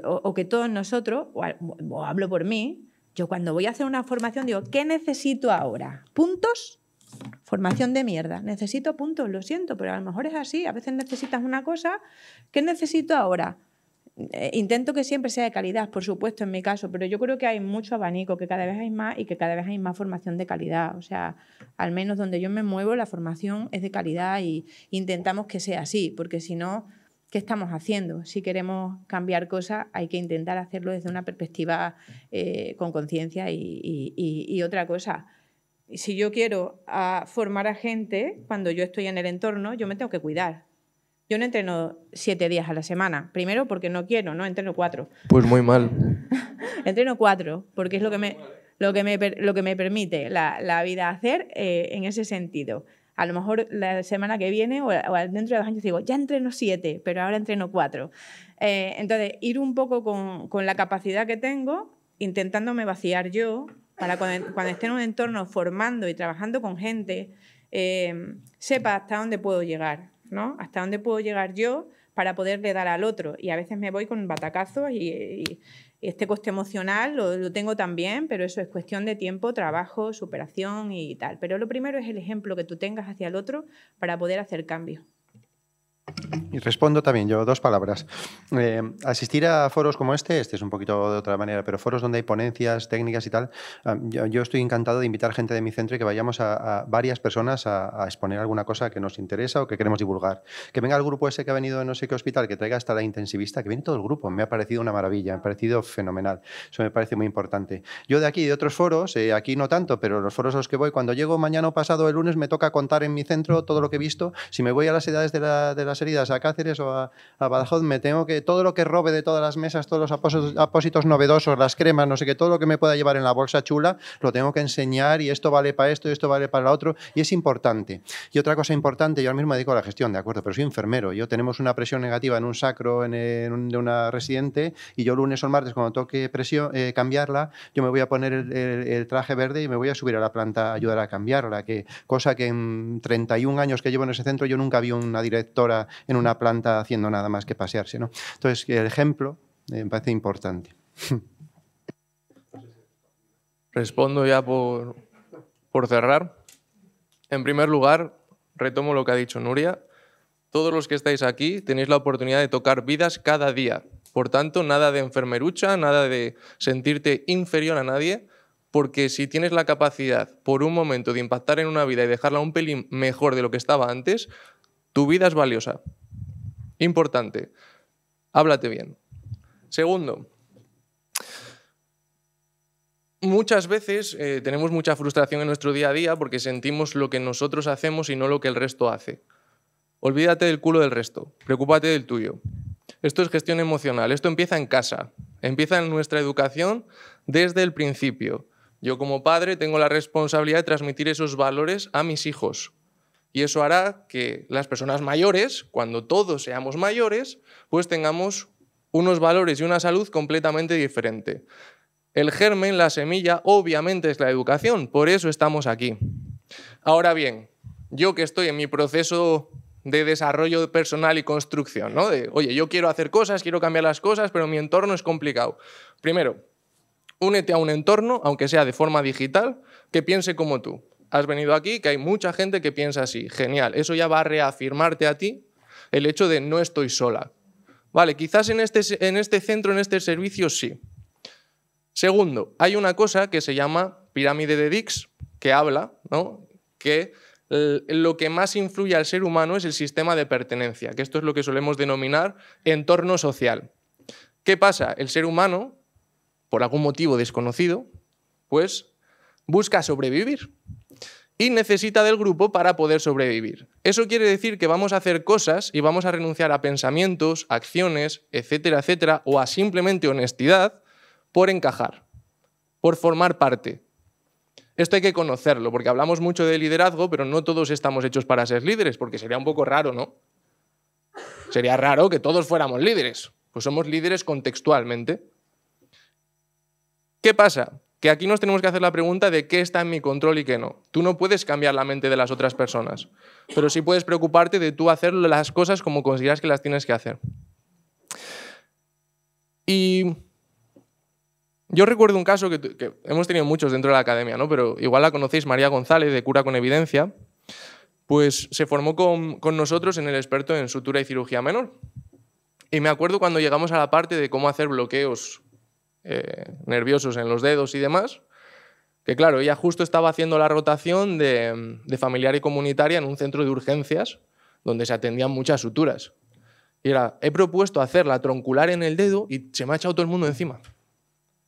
o que todos nosotros, o hablo por mí, yo cuando voy a hacer una formación digo, ¿qué necesito ahora? ¿Puntos? Formación de mierda. Necesito puntos, lo siento, pero a lo mejor es así. A veces necesitas una cosa. ¿Qué necesito ahora? Intento que siempre sea de calidad, por supuesto, en mi caso, pero yo creo que hay mucho abanico, que cada vez hay más y que cada vez hay más formación de calidad. O sea, al menos donde yo me muevo, la formación es de calidad y intentamos que sea así, porque si no, ¿qué estamos haciendo? Si queremos cambiar cosas, hay que intentar hacerlo desde una perspectiva con conciencia y otra cosa. Si yo quiero formar a gente, cuando yo estoy en el entorno, yo me tengo que cuidar. Yo no entreno 7 días a la semana. Primero, porque no quiero, no entreno 4. Pues muy mal. Entreno 4, porque es lo que me permite la vida hacer en ese sentido. A lo mejor la semana que viene o dentro de 2 años digo, ya entreno 7, pero ahora entreno 4. Entonces, ir un poco con la capacidad que tengo, intentándome vaciar yo, para cuando esté en un entorno formando y trabajando con gente, sepa hasta dónde puedo llegar, ¿no? Hasta dónde puedo llegar yo para poderle dar al otro. Y a veces me voy con batacazos y este coste emocional lo tengo también, pero eso es cuestión de tiempo, trabajo, superación y tal. Pero lo primero es el ejemplo que tú tengas hacia el otro para poder hacer cambios. Y respondo también yo 2 palabras. Asistir a foros como este es un poquito de otra manera, pero foros donde hay ponencias técnicas y tal, yo estoy encantado de invitar gente de mi centro y que vayamos a varias personas a exponer alguna cosa que nos interesa o que queremos divulgar. Que venga el grupo ese que ha venido de no sé qué hospital, que traiga hasta la intensivista, que viene todo el grupo, me ha parecido una maravilla, me ha parecido fenomenal. Eso me parece muy importante. Yo de aquí, de otros foros, aquí no tanto, pero los foros a los que voy, cuando llego mañana o pasado el lunes, me toca contar en mi centro todo lo que he visto. Si me voy a las edades de las heridas, a Cáceres o a Badajoz, me tengo que, todo lo que robe de todas las mesas, todos los apósitos novedosos, las cremas, no sé qué, todo lo que me pueda llevar en la bolsa chula, lo tengo que enseñar y esto vale para esto y esto vale para lo otro, y es importante. Y otra cosa importante, yo ahora mismo me dedico a la gestión, de acuerdo, pero soy enfermero, yo tenemos una presión negativa en un sacro de una residente y yo lunes o martes cuando toque cambiarla, yo me voy a poner el traje verde y me voy a subir a la planta a ayudar a cambiarla, cosa que en 31 años que llevo en ese centro yo nunca vi una directora en una planta haciendo nada más que pasearse, ¿no? Entonces, el ejemplo me parece importante. Respondo ya por cerrar. En primer lugar, retomo lo que ha dicho Nuria. Todos los que estáis aquí tenéis la oportunidad de tocar vidas cada día. Por tanto, nada de enfermerucha, nada de sentirte inferior a nadie, porque si tienes la capacidad por un momento de impactar en una vida y dejarla un pelín mejor de lo que estaba antes, Tu vida es valiosa. Importante. Háblate bien. Segundo, muchas veces tenemos mucha frustración en nuestro día a día porque sentimos lo que nosotros hacemos y no lo que el resto hace. Olvídate del culo del resto, preocúpate del tuyo. Esto es gestión emocional, esto empieza en casa, empieza en nuestra educación desde el principio. Yo como padre tengo la responsabilidad de transmitir esos valores a mis hijos. Y eso hará que las personas mayores, cuando todos seamos mayores, pues tengamos unos valores y una salud completamente diferente. El germen, la semilla, obviamente es la educación, por eso estamos aquí. Ahora bien, yo que estoy en mi proceso de desarrollo personal y construcción, ¿no? Oye, yo quiero hacer cosas, quiero cambiar las cosas, pero mi entorno es complicado. Primero, únete a un entorno, aunque sea de forma digital, que piense como tú. Has venido aquí, que hay mucha gente que piensa así. Genial, eso ya va a reafirmarte a ti el hecho de no estoy sola. Vale, quizás en este centro, en este servicio, sí. Segundo, hay una cosa que se llama pirámide de Dix, que habla, ¿no?, que lo que más influye al ser humano es el sistema de pertenencia, que esto es lo que solemos denominar entorno social. ¿Qué pasa? El ser humano, por algún motivo desconocido, pues busca sobrevivir y necesita del grupo para poder sobrevivir. Eso quiere decir que vamos a hacer cosas y vamos a renunciar a pensamientos, acciones, etcétera, etcétera, o a simplemente honestidad por encajar, por formar parte. Esto hay que conocerlo, porque hablamos mucho de liderazgo, pero no todos estamos hechos para ser líderes, porque sería un poco raro, ¿no? Sería raro que todos fuéramos líderes. Pues somos líderes contextualmente. ¿Qué pasa? Que aquí nos tenemos que hacer la pregunta de qué está en mi control y qué no. Tú no puedes cambiar la mente de las otras personas, pero sí puedes preocuparte de tú hacer las cosas como consideras que las tienes que hacer. Y yo recuerdo un caso que hemos tenido muchos dentro de la academia, ¿no? Pero igual la conocéis, María González, de Cura con Evidencia, pues se formó con nosotros en el experto en sutura y cirugía menor. Y me acuerdo cuando llegamos a la parte de cómo hacer bloqueos nerviosos en los dedos y demás, que claro, ella justo estaba haciendo la rotación de familiar y comunitaria en un centro de urgencias donde se atendían muchas suturas. Y era, he propuesto hacer la troncular en el dedo y se me ha echado todo el mundo encima.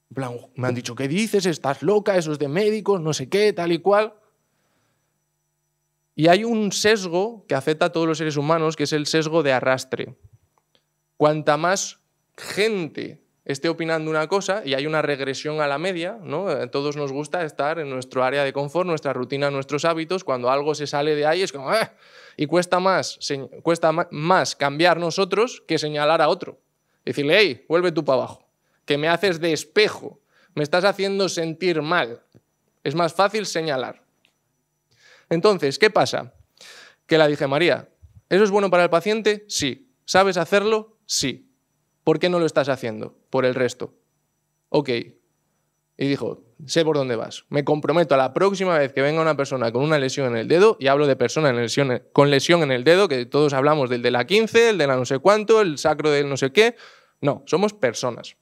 En plan, me han dicho, ¿qué dices? Estás loca, eso es de médicos, no sé qué, tal y cual. Y hay un sesgo que afecta a todos los seres humanos, que es el sesgo de arrastre. Cuanta más gente esté opinando una cosa y hay una regresión a la media, ¿no? A todos nos gusta estar en nuestro área de confort, nuestra rutina, nuestros hábitos. Cuando algo se sale de ahí es como ¡ah! Y cuesta más cambiar nosotros que señalar a otro. Decirle, hey, vuelve tú para abajo, que me haces de espejo, me estás haciendo sentir mal. Es más fácil señalar. Entonces, ¿qué pasa? Que la dije, María, ¿eso es bueno para el paciente? Sí. ¿Sabes hacerlo? Sí. ¿Por qué no lo estás haciendo? Por el resto. Ok. Y dijo, sé por dónde vas. Me comprometo a la próxima vez que venga una persona con una lesión en el dedo, y hablo de persona con lesión en el dedo, que todos hablamos del de la 15, el de la no sé cuánto, el sacro del no sé qué. No, somos personas.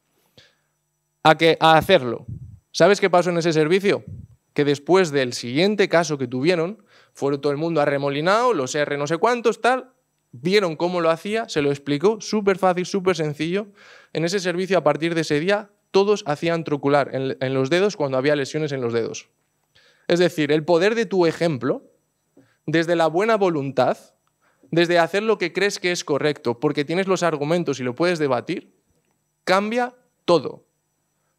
A hacerlo. ¿Sabes qué pasó en ese servicio? Que después del siguiente caso que tuvieron, fue todo el mundo arremolinado, los R no sé cuántos, tal, vieron cómo lo hacía, se lo explicó, súper fácil, súper sencillo. En ese servicio, a partir de ese día, todos hacían trocular en los dedos cuando había lesiones en los dedos. Es decir, el poder de tu ejemplo, desde la buena voluntad, desde hacer lo que crees que es correcto, porque tienes los argumentos y lo puedes debatir, cambia todo.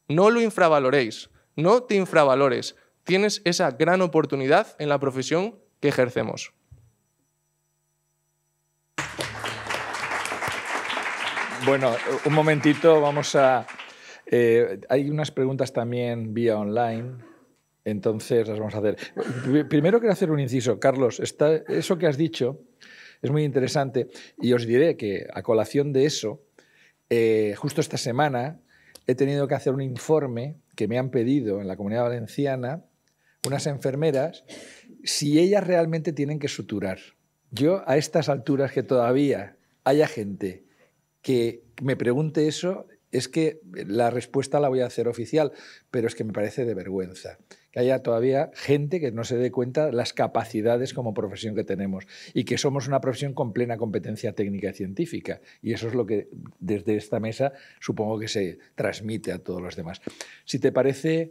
No lo infravaloréis, no te infravalores. Tienes esa gran oportunidad en la profesión que ejercemos. Bueno, un momentito, vamos a... hay unas preguntas también vía online, entonces las vamos a hacer. Primero quiero hacer un inciso. Carlos, eso que has dicho es muy interesante y os diré que a colación de eso, justo esta semana he tenido que hacer un informe que me han pedido en la Comunidad Valenciana unas enfermeras si ellas realmente tienen que suturar. Yo, a estas alturas, que todavía haya gente que me pregunte eso, es que la respuesta la voy a hacer oficial, pero es que me parece de vergüenza que haya todavía gente que no se dé cuenta de las capacidades como profesión que tenemos y que somos una profesión con plena competencia técnica y científica. Y eso es lo que desde esta mesa supongo que se transmite a todos los demás. Si te parece,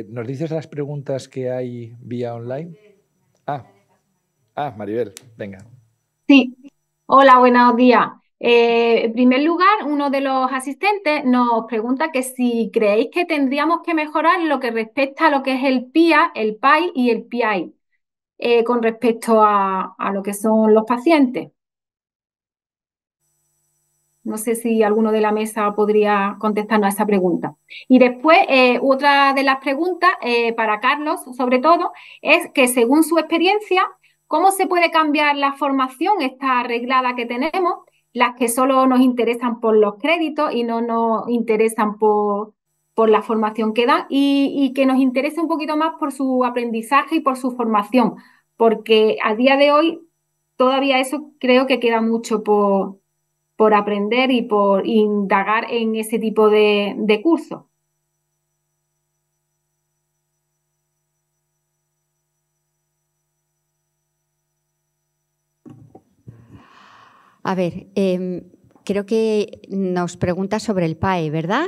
¿nos dices las preguntas que hay vía online? Maribel, venga. Sí. Hola, buenos días. En primer lugar, uno de los asistentes nos pregunta que si creéis que tendríamos que mejorar lo que respecta a lo que es el PIA, el PAI y el PI, con respecto a lo que son los pacientes. No sé si alguno de la mesa podría contestarnos a esa pregunta. Y después, otra de las preguntas para Carlos, sobre todo, es que según su experiencia, ¿cómo se puede cambiar la formación, esta arreglada que tenemos, las que solo nos interesan por los créditos y no nos interesan por la formación que dan, y que nos interese un poquito más por su aprendizaje y por su formación? Porque a día de hoy todavía eso creo que queda mucho por aprender y por indagar en ese tipo de cursos. A ver, creo que nos pregunta sobre el PAE, ¿verdad?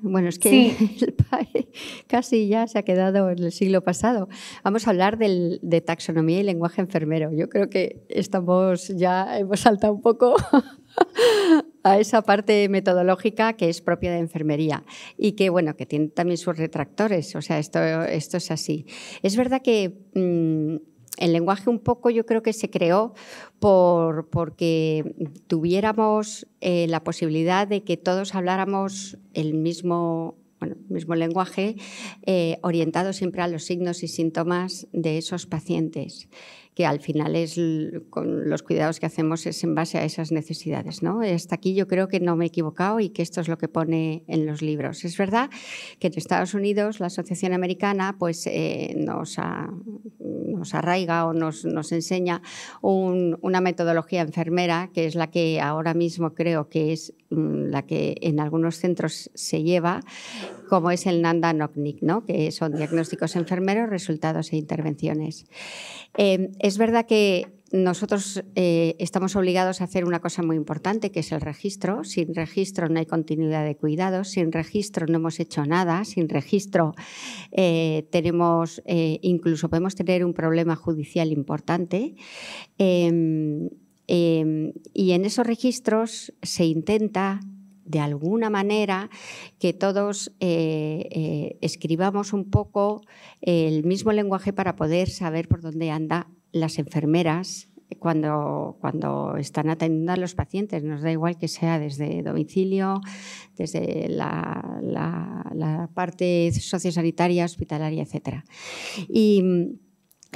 Bueno, es que sí. El PAE casi ya se ha quedado en el siglo pasado. Vamos a hablar de taxonomía y lenguaje enfermero. Yo creo que hemos saltado un poco a esa parte metodológica que es propia de enfermería y que, bueno, que tiene también sus retractores. O sea, esto es así. Es verdad que el lenguaje un poco yo creo que se creó porque tuviéramos la posibilidad de que todos habláramos el mismo lenguaje, orientado siempre a los signos y síntomas de esos pacientes, que al final con los cuidados que hacemos es en base a esas necesidades, ¿no? Hasta aquí yo creo que no me he equivocado y que esto es lo que pone en los libros. Es verdad que en Estados Unidos la Asociación Americana pues, nos arraiga o nos enseña una metodología enfermera, que es la que ahora mismo creo que es la que en algunos centros se lleva, como es el NANDA-NOCNIC, ¿no? Que son diagnósticos enfermeros, resultados e intervenciones. Es verdad que nosotros estamos obligados a hacer una cosa muy importante, que es el registro. Sin registro no hay continuidad de cuidados, sin registro no hemos hecho nada, sin registro incluso podemos tener un problema judicial importante. Y en esos registros se intenta, de alguna manera, que todos escribamos un poco el mismo lenguaje para poder saber por dónde andan las enfermeras cuando están atendiendo a los pacientes. Nos da igual que sea desde domicilio, desde la parte sociosanitaria, hospitalaria, etc. Y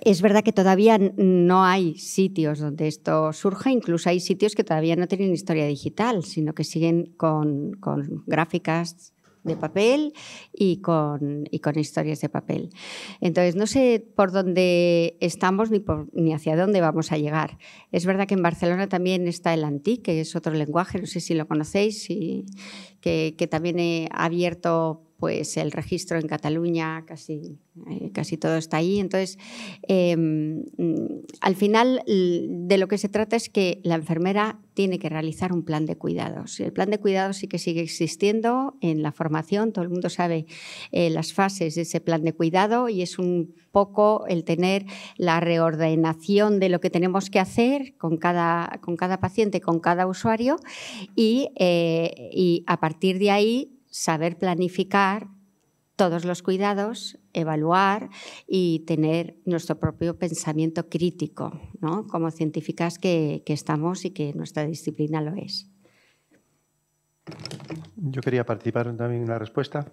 es verdad que todavía no hay sitios donde esto surja, incluso hay sitios que todavía no tienen historia digital, sino que siguen con gráficas de papel y con historias de papel. Entonces, no sé por dónde estamos ni hacia dónde vamos a llegar. Es verdad que en Barcelona también está el ANTIC, que es otro lenguaje, no sé si lo conocéis, que también ha abierto pues el registro en Cataluña, casi todo está ahí. Entonces, al final de lo que se trata es que la enfermera tiene que realizar un plan de cuidados. El plan de cuidados sí que sigue existiendo en la formación, todo el mundo sabe las fases de ese plan de cuidado, y es un poco el tener la reordenación de lo que tenemos que hacer con cada paciente, con cada usuario, y a partir de ahí saber planificar todos los cuidados, evaluar y tener nuestro propio pensamiento crítico, ¿no? Como científicas que estamos y que nuestra disciplina lo es. Yo quería participar también en la respuesta.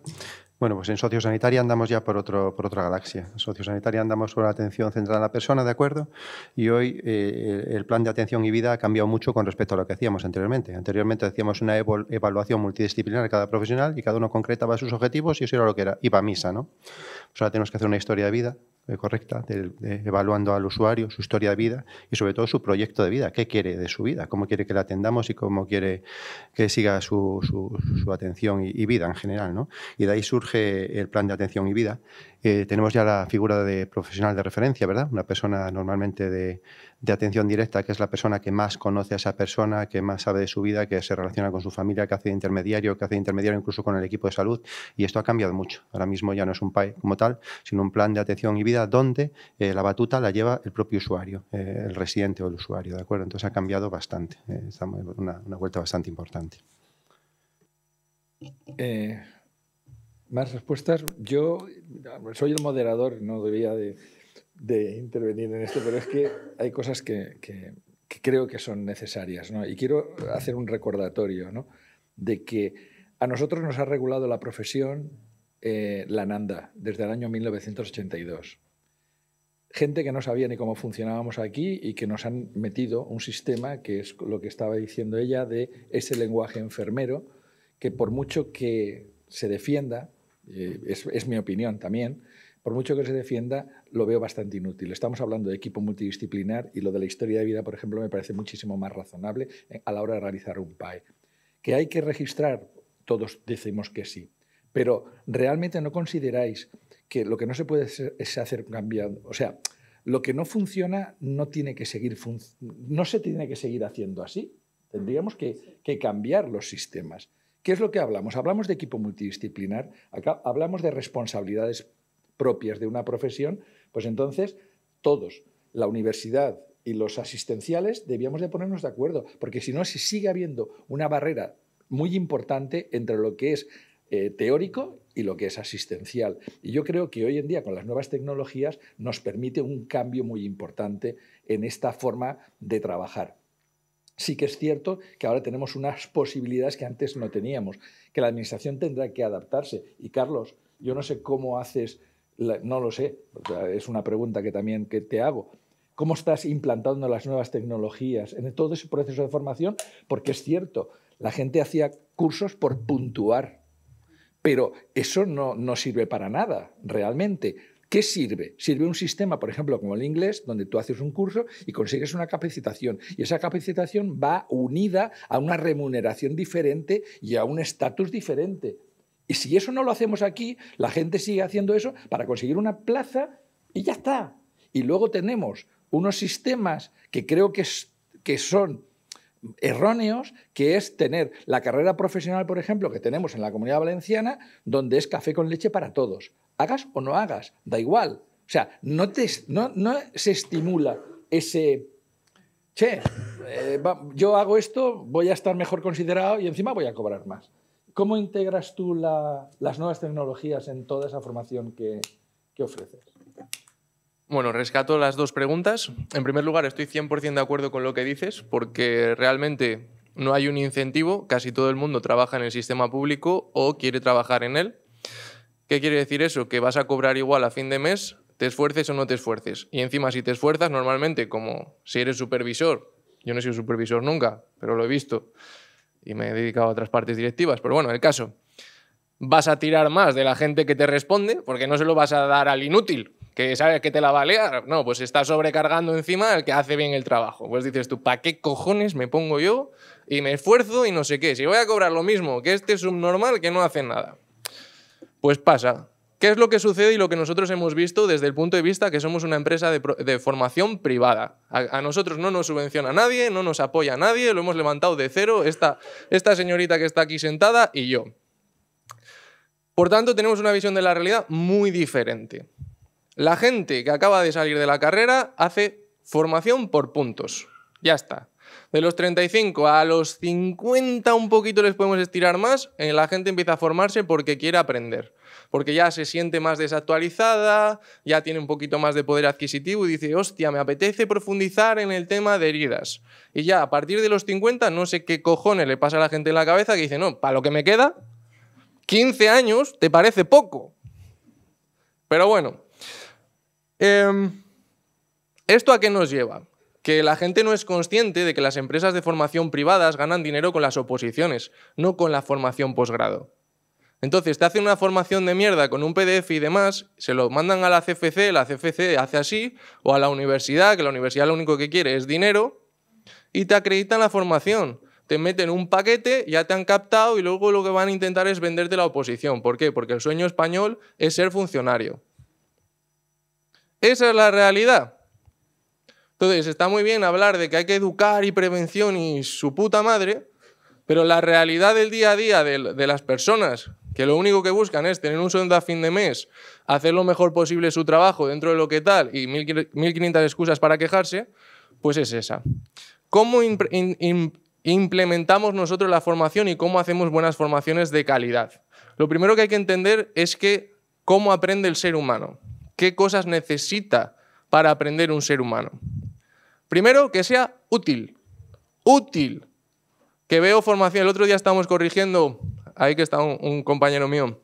Bueno, pues en sociosanitaria andamos ya por otra galaxia. En sociosanitaria andamos por la atención centrada en la persona, ¿de acuerdo? Y hoy el plan de atención y vida ha cambiado mucho con respecto a lo que hacíamos anteriormente. Anteriormente hacíamos una evaluación multidisciplinar de cada profesional y cada uno concretaba sus objetivos y eso era lo que era. Iba a misa, ¿no? Pues ahora tenemos que hacer una historia de vida correcta, evaluando al usuario, su historia de vida y sobre todo su proyecto de vida, qué quiere de su vida, cómo quiere que la atendamos y cómo quiere que siga su atención y vida en general, ¿no? Y de ahí surge el plan de atención y vida. Tenemos ya la figura de profesional de referencia, ¿verdad? Una persona normalmente de atención directa, que es la persona que más conoce a esa persona, que más sabe de su vida, que se relaciona con su familia, que hace de intermediario incluso con el equipo de salud. Y esto ha cambiado mucho. Ahora mismo ya no es un PAE como tal, sino un plan de atención y vida donde la batuta la lleva el propio usuario, el residente o el usuario, ¿de acuerdo? Entonces ha cambiado bastante. Estamos en una vuelta bastante importante. ¿Más respuestas? Yo soy el moderador, no debía de intervenir en esto, pero es que hay cosas que creo que son necesarias, ¿no? Y quiero hacer un recordatorio, ¿no? De que a nosotros nos ha regulado la profesión la NANDA desde el año 1982. Gente que no sabía ni cómo funcionábamos aquí y que nos han metido un sistema que es lo que estaba diciendo ella de ese lenguaje enfermero que por mucho que se defienda, es mi opinión también, por mucho que se defienda, lo veo bastante inútil. Estamos hablando de equipo multidisciplinar y lo de la historia de vida, por ejemplo, me parece muchísimo más razonable a la hora de realizar un PAE. ¿Que hay que registrar? Todos decimos que sí. Pero ¿realmente no consideráis que lo que no se puede es hacer cambiando? O sea, lo que no funciona no se tiene que seguir haciendo así. Tendríamos que cambiar los sistemas. ¿Qué es lo que hablamos? Hablamos de equipo multidisciplinar, acá hablamos de responsabilidades propias de una profesión, pues entonces todos, la universidad y los asistenciales, debíamos de ponernos de acuerdo, porque si no, se sigue habiendo una barrera muy importante entre lo que es teórico y lo que es asistencial. Y yo creo que hoy en día, con las nuevas tecnologías, nos permite un cambio muy importante en esta forma de trabajar. Sí que es cierto que ahora tenemos unas posibilidades que antes no teníamos, que la administración tendrá que adaptarse. Y Carlos, yo no sé cómo haces, no lo sé, es una pregunta que también te hago. ¿Cómo estás implantando las nuevas tecnologías en todo ese proceso de formación? Porque es cierto, la gente hacía cursos por puntuar, pero eso no sirve para nada, realmente. ¿Qué sirve? Sirve un sistema, por ejemplo, como el inglés, donde tú haces un curso y consigues una capacitación. Y esa capacitación va unida a una remuneración diferente y a un estatus diferente. Y si eso no lo hacemos aquí, la gente sigue haciendo eso para conseguir una plaza y ya está. Y luego tenemos unos sistemas que creo que son erróneos, que es tener la carrera profesional, por ejemplo, que tenemos en la Comunidad Valenciana, donde es café con leche para todos. Hagas o no hagas, da igual. O sea, no se estimula ese... yo hago esto, voy a estar mejor considerado y encima voy a cobrar más. ¿Cómo integras tú las nuevas tecnologías en toda esa formación que ofreces? Bueno, rescato las dos preguntas. En primer lugar, estoy 100% de acuerdo con lo que dices, porque realmente no hay un incentivo. Casi todo el mundo trabaja en el sistema público o quiere trabajar en él. ¿Qué quiere decir eso? Que vas a cobrar igual a fin de mes, te esfuerces o no te esfuerces. Y encima, si te esfuerzas, normalmente, como si eres supervisor, yo no he sido supervisor nunca, pero lo he visto y me he dedicado a otras partes directivas, pero bueno, el caso, vas a tirar más de la gente que te responde, porque no se lo vas a dar al inútil, que sabe que te la va a liar. No, pues está sobrecargando encima el que hace bien el trabajo. Pues dices tú, ¿para qué cojones me pongo yo y me esfuerzo y no sé qué? Si voy a cobrar lo mismo que este subnormal que no hace nada. Pues pasa. ¿Qué es lo que sucede y lo que nosotros hemos visto desde el punto de vista que somos una empresa de formación privada? A nosotros no nos subvenciona nadie, no nos apoya nadie, lo hemos levantado de cero, esta señorita que está aquí sentada y yo. Por tanto, tenemos una visión de la realidad muy diferente. La gente que acaba de salir de la carrera hace formación por puntos. Ya está. De los 35 a los 50 un poquito les podemos estirar más, la gente empieza a formarse porque quiere aprender. Porque ya se siente más desactualizada, ya tiene un poquito más de poder adquisitivo y dice, hostia, me apetece profundizar en el tema de heridas. Y ya a partir de los 50 no sé qué cojones le pasa a la gente en la cabeza que dice, no, para lo que me queda, 15 años te parece poco. Pero bueno, ¿esto a qué nos lleva? Que la gente no es consciente de que las empresas de formación privadas ganan dinero con las oposiciones, no con la formación posgrado. Entonces te hacen una formación de mierda con un PDF y demás, se lo mandan a la CFC hace así, o a la universidad, que la universidad lo único que quiere es dinero, y te acreditan la formación. Te meten un paquete, ya te han captado y luego lo que van a intentar es venderte la oposición. ¿Por qué? Porque el sueño español es ser funcionario. Esa es la realidad. Entonces está muy bien hablar de que hay que educar y prevención y su puta madre, pero la realidad del día a día de las personas que lo único que buscan es tener un sueldo a fin de mes, hacer lo mejor posible su trabajo dentro de lo que tal y 1500 excusas para quejarse, pues es esa. ¿Cómo implementamos nosotros la formación y cómo hacemos buenas formaciones de calidad? Lo primero que hay que entender es que cómo aprende el ser humano, qué cosas necesita para aprender un ser humano. Primero, que sea útil. Útil. Que veo formación, el otro día estábamos corrigiendo, ahí que está un compañero mío,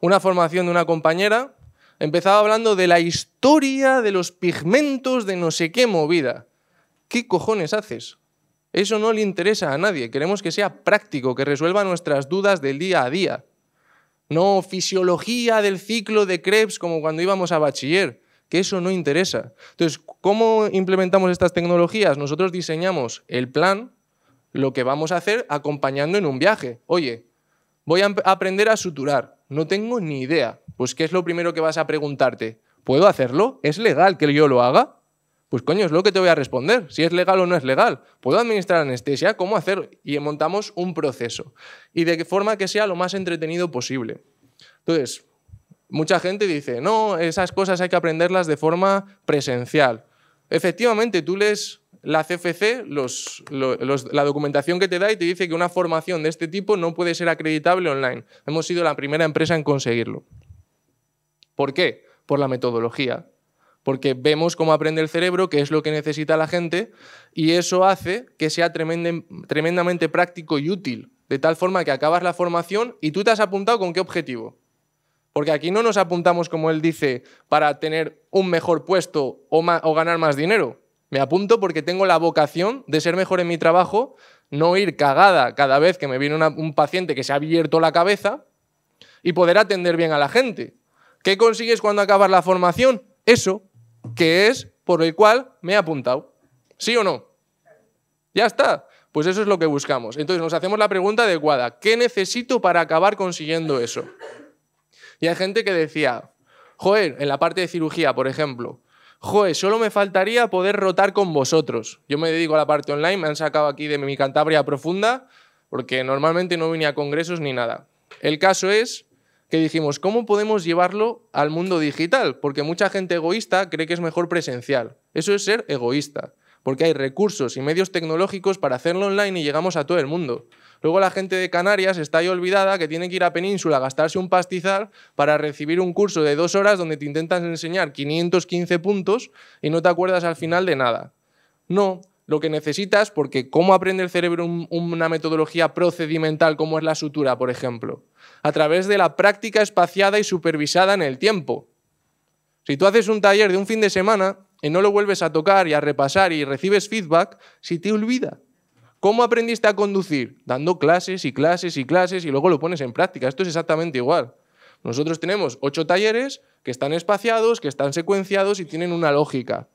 una formación de una compañera, empezaba hablando de la historia de los pigmentos de no sé qué movida. ¿Qué cojones haces? Eso no le interesa a nadie, queremos que sea práctico, que resuelva nuestras dudas del día a día. No fisiología del ciclo de Krebs como cuando íbamos a bachiller, que eso no interesa. Entonces, ¿cómo implementamos estas tecnologías? Nosotros diseñamos el plan, lo que vamos a hacer acompañando en un viaje. Oye, voy a aprender a suturar, no tengo ni idea. Pues, ¿qué es lo primero que vas a preguntarte? ¿Puedo hacerlo? ¿Es legal que yo lo haga? Pues coño, es lo que te voy a responder, si es legal o no es legal. ¿Puedo administrar anestesia? ¿Cómo hacerlo? Y montamos un proceso. Y de forma que sea lo más entretenido posible. Entonces, mucha gente dice, no, esas cosas hay que aprenderlas de forma presencial. Efectivamente, tú lees la CFC, la documentación que te da y te dice que una formación de este tipo no puede ser acreditable online. Hemos sido la primera empresa en conseguirlo. ¿Por qué? Por la metodología. Porque vemos cómo aprende el cerebro, qué es lo que necesita la gente, y eso hace que sea tremendamente práctico y útil, de tal forma que acabas la formación y tú te has apuntado con qué objetivo. Porque aquí no nos apuntamos, como él dice, para tener un mejor puesto o ganar más dinero. Me apunto porque tengo la vocación de ser mejor en mi trabajo, no ir cagada cada vez que me viene un paciente que se ha abierto la cabeza y poder atender bien a la gente. ¿Qué consigues cuando acabas la formación? Eso, que es por el cual me he apuntado. ¿Sí o no? Ya está. Pues eso es lo que buscamos. Entonces nos hacemos la pregunta adecuada. ¿Qué necesito para acabar consiguiendo eso? Y hay gente que decía, joder, en la parte de cirugía, por ejemplo, joder, solo me faltaría poder rotar con vosotros. Yo me dedico a la parte online, me han sacado aquí de mi Cantabria profunda, porque normalmente no venía a congresos ni nada. El caso es que dijimos, ¿cómo podemos llevarlo al mundo digital? Porque mucha gente egoísta cree que es mejor presencial. Eso es ser egoísta, porque hay recursos y medios tecnológicos para hacerlo online y llegamos a todo el mundo. Luego la gente de Canarias está ahí olvidada que tiene que ir a Península a gastarse un pastizal para recibir un curso de 2 horas donde te intentan enseñar 515 puntos y no te acuerdas al final de nada. No, lo que necesitas, porque ¿cómo aprende el cerebro una metodología procedimental como es la sutura, por ejemplo? A través de la práctica espaciada y supervisada en el tiempo. Si tú haces un taller de un fin de semana y no lo vuelves a tocar y a repasar y recibes feedback, se te olvida. ¿Cómo aprendiste a conducir? Dando clases y clases y clases y luego lo pones en práctica. Esto es exactamente igual. Nosotros tenemos 8 talleres que están espaciados, que están secuenciados y tienen una lógica.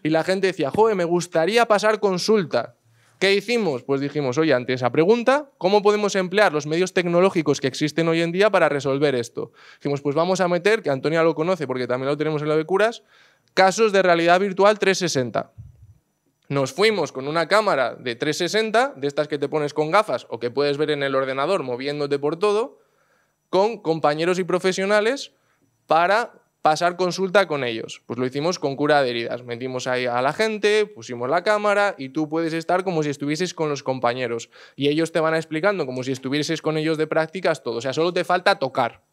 Y la gente decía, joder, me gustaría pasar consulta. ¿Qué hicimos? Pues dijimos, oye, ante esa pregunta, ¿cómo podemos emplear los medios tecnológicos que existen hoy en día para resolver esto? Dijimos, pues vamos a meter, que Antonia lo conoce porque también lo tenemos en la de curas, casos de realidad virtual 360. Nos fuimos con una cámara de 360, de estas que te pones con gafas o que puedes ver en el ordenador moviéndote por todo, con compañeros y profesionales para pasar consulta con ellos. Pues lo hicimos con cura de heridas. Metimos ahí a la gente, pusimos la cámara y tú puedes estar como si estuvieses con los compañeros. Y ellos te van explicando como si estuvieses con ellos de prácticas todo. O sea, solo te falta tocar.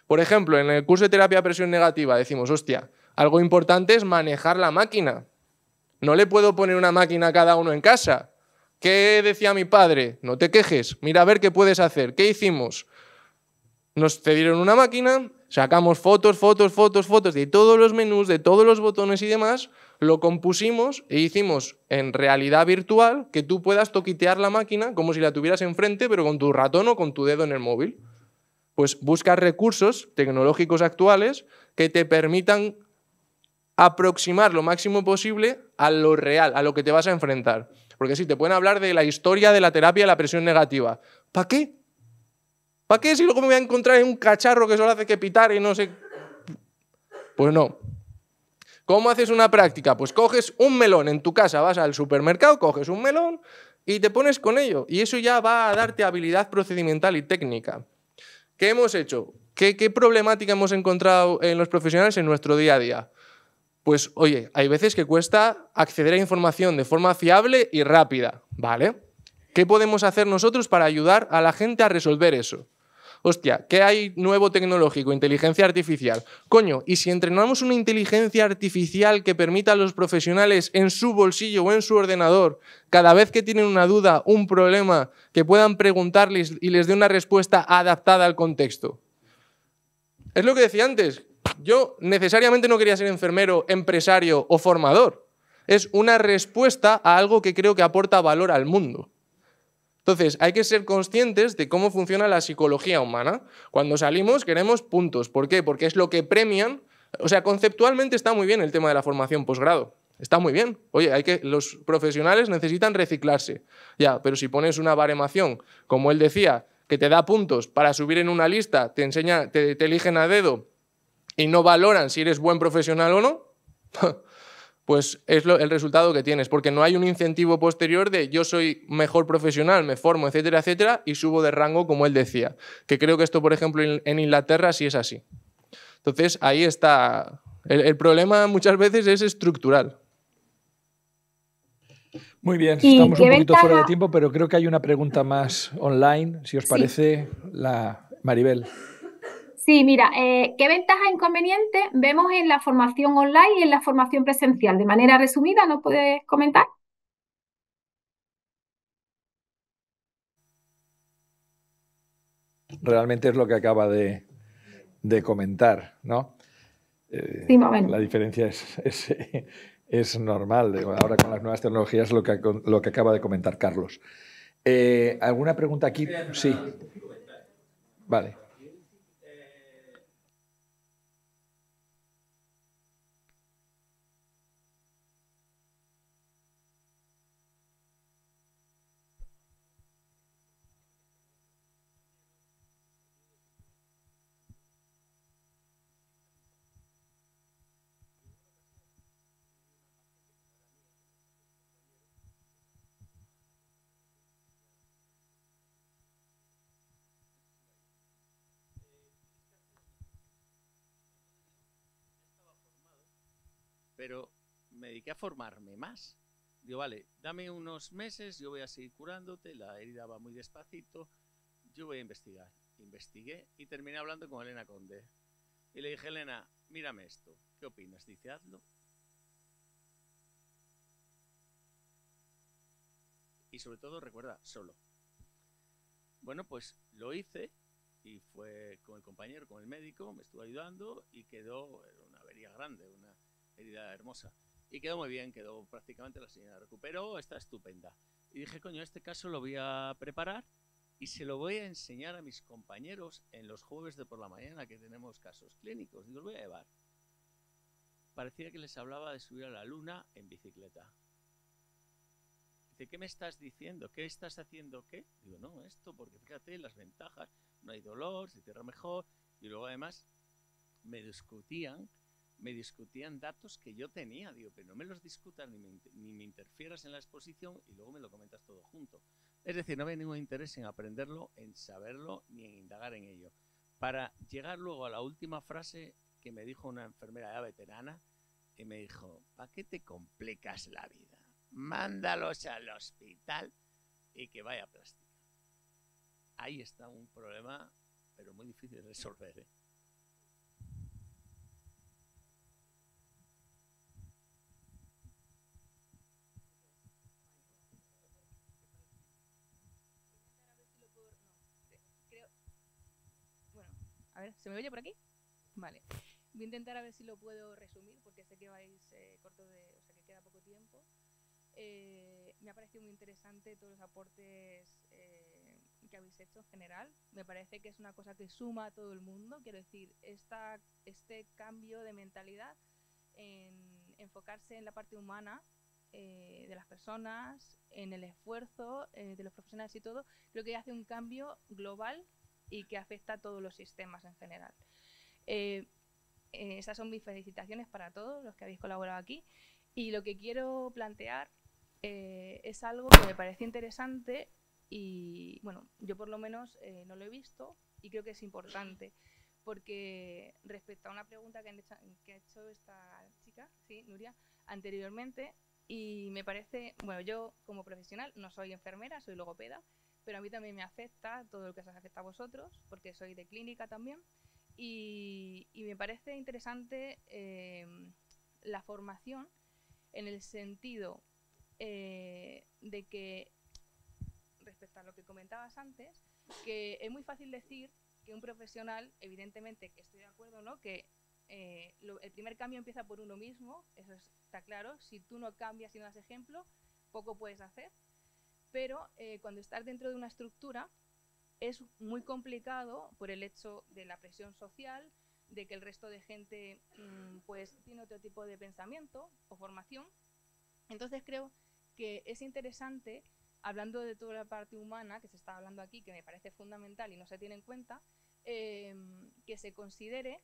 Por ejemplo, en el curso de terapia de presión negativa decimos, hostia, algo importante es manejar la máquina. No le puedo poner una máquina a cada uno en casa. ¿Qué decía mi padre? No te quejes, mira a ver qué puedes hacer. ¿Qué hicimos? Nos cedieron una máquina, sacamos fotos de todos los menús, de todos los botones y demás, lo compusimos e hicimos en realidad virtual que tú puedas toquitear la máquina como si la tuvieras enfrente, pero con tu ratón o con tu dedo en el móvil. Pues busca recursos tecnológicos actuales que te permitan aproximar lo máximo posible a lo real, a lo que te vas a enfrentar. Porque sí, te pueden hablar de la historia de la terapia de la presión negativa. ¿Para qué? ¿Para qué si luego me voy a encontrar en un cacharro que solo hace que pitar y no sé? Pues no. ¿Cómo haces una práctica? Pues coges un melón en tu casa, vas al supermercado, coges un melón y te pones con ello. Y eso ya va a darte habilidad procedimental y técnica. ¿Qué hemos hecho? ¿Qué problemática hemos encontrado en los profesionales en nuestro día a día? Pues, oye, hay veces que cuesta acceder a información de forma fiable y rápida, ¿vale? ¿Qué podemos hacer nosotros para ayudar a la gente a resolver eso? Hostia, ¿qué hay nuevo tecnológico? Inteligencia artificial. Coño, ¿y si entrenamos una inteligencia artificial que permita a los profesionales en su bolsillo o en su ordenador, cada vez que tienen una duda, un problema, que puedan preguntarles y les dé una respuesta adaptada al contexto? Es lo que decía antes. Yo necesariamente no quería ser enfermero, empresario o formador. Es una respuesta a algo que creo que aporta valor al mundo. Entonces, hay que ser conscientes de cómo funciona la psicología humana. Cuando salimos queremos puntos. ¿Por qué? Porque es lo que premian. O sea, conceptualmente está muy bien el tema de la formación posgrado. Está muy bien. Oye, los profesionales necesitan reciclarse. Ya, pero si pones una baremación, como él decía, que te da puntos para subir en una lista, te eligen a dedo y no valoran si eres buen profesional o no, pues es el resultado que tienes, porque no hay un incentivo posterior de yo soy mejor profesional, me formo, etcétera, etcétera, y subo de rango, como él decía. Que creo que esto, por ejemplo, en Inglaterra sí es así. Entonces, ahí está. El problema muchas veces es estructural. Muy bien, estamos un poquito fuera de tiempo, pero creo que hay una pregunta más online, si os parece, Maribel. Sí, mira, ¿qué ventajas e inconvenientes vemos en la formación online y en la formación presencial? De manera resumida, ¿nos puedes comentar? Realmente es lo que acaba de comentar, ¿no? Sí, más o menos. La diferencia es normal. Ahora con las nuevas tecnologías lo que acaba de comentar Carlos. ¿Alguna pregunta aquí? Sí. Vale. Pero me dediqué a formarme más. Digo, vale, dame unos meses, yo voy a seguir curándote, la herida va muy despacito, yo voy a investigar. Investigué y terminé hablando con Elena Conde. Y le dije, Elena, mírame esto, ¿qué opinas? Dice, hazlo. Y sobre todo, recuerda, solo. Bueno, pues lo hice y fue con el compañero, con el médico, me estuvo ayudando y quedó una avería grande, una herida hermosa. Y quedó muy bien, quedó prácticamente la señora recuperó, está estupenda. Y dije, coño, este caso lo voy a preparar y se lo voy a enseñar a mis compañeros en los jueves de por la mañana que tenemos casos clínicos. Digo, los voy a llevar. Parecía que les hablaba de subir a la luna en bicicleta. Dice, ¿qué me estás diciendo? ¿Qué estás haciendo? ¿Qué? Digo, no, esto, porque fíjate las ventajas, no hay dolor, se cierra mejor. Y luego además me discutían datos que yo tenía. Digo, pero no me los discutas ni me interfieras en la exposición y luego me lo comentas todo junto. Es decir, no había ningún interés en aprenderlo, en saberlo, ni en indagar en ello. Para llegar luego a la última frase que me dijo una enfermera ya veterana, y me dijo, ¿para qué te complicas la vida? Mándalos al hospital y que vaya a plástica. Ahí está un problema, pero muy difícil de resolver, ¿eh? A ver, ¿se me oye por aquí? Vale. Voy a intentar a ver si lo puedo resumir, porque sé que vais cortos o sea que queda poco tiempo. Me ha parecido muy interesante todos los aportes que habéis hecho en general. Me parece que es una cosa que suma a todo el mundo. Quiero decir, este cambio de mentalidad en enfocarse en la parte humana de las personas, en el esfuerzo de los profesionales y todo, creo que hace un cambio global y que afecta a todos los sistemas en general. Esas son mis felicitaciones para todos los que habéis colaborado aquí. Y lo que quiero plantear es algo que me parece interesante y, bueno, yo por lo menos no lo he visto y creo que es importante. Porque respecto a una pregunta que ha hecho esta chica, sí, Nuria, anteriormente, y me parece, bueno, yo como profesional no soy enfermera, soy logopeda, pero a mí también me afecta todo lo que os afecta a vosotros, porque soy de clínica también, y me parece interesante la formación en el sentido de que, respecto a lo que comentabas antes, que es muy fácil decir que un profesional, evidentemente, que estoy de acuerdo, ¿no? Que el primer cambio empieza por uno mismo, eso está claro. Si tú no cambias y no das ejemplo, poco puedes hacer. Pero cuando estás dentro de una estructura es muy complicado por el hecho de la presión social, de que el resto de gente pues tiene otro tipo de pensamiento o formación. Entonces creo que es interesante, hablando de toda la parte humana que se está hablando aquí, que me parece fundamental y no se tiene en cuenta, que se considere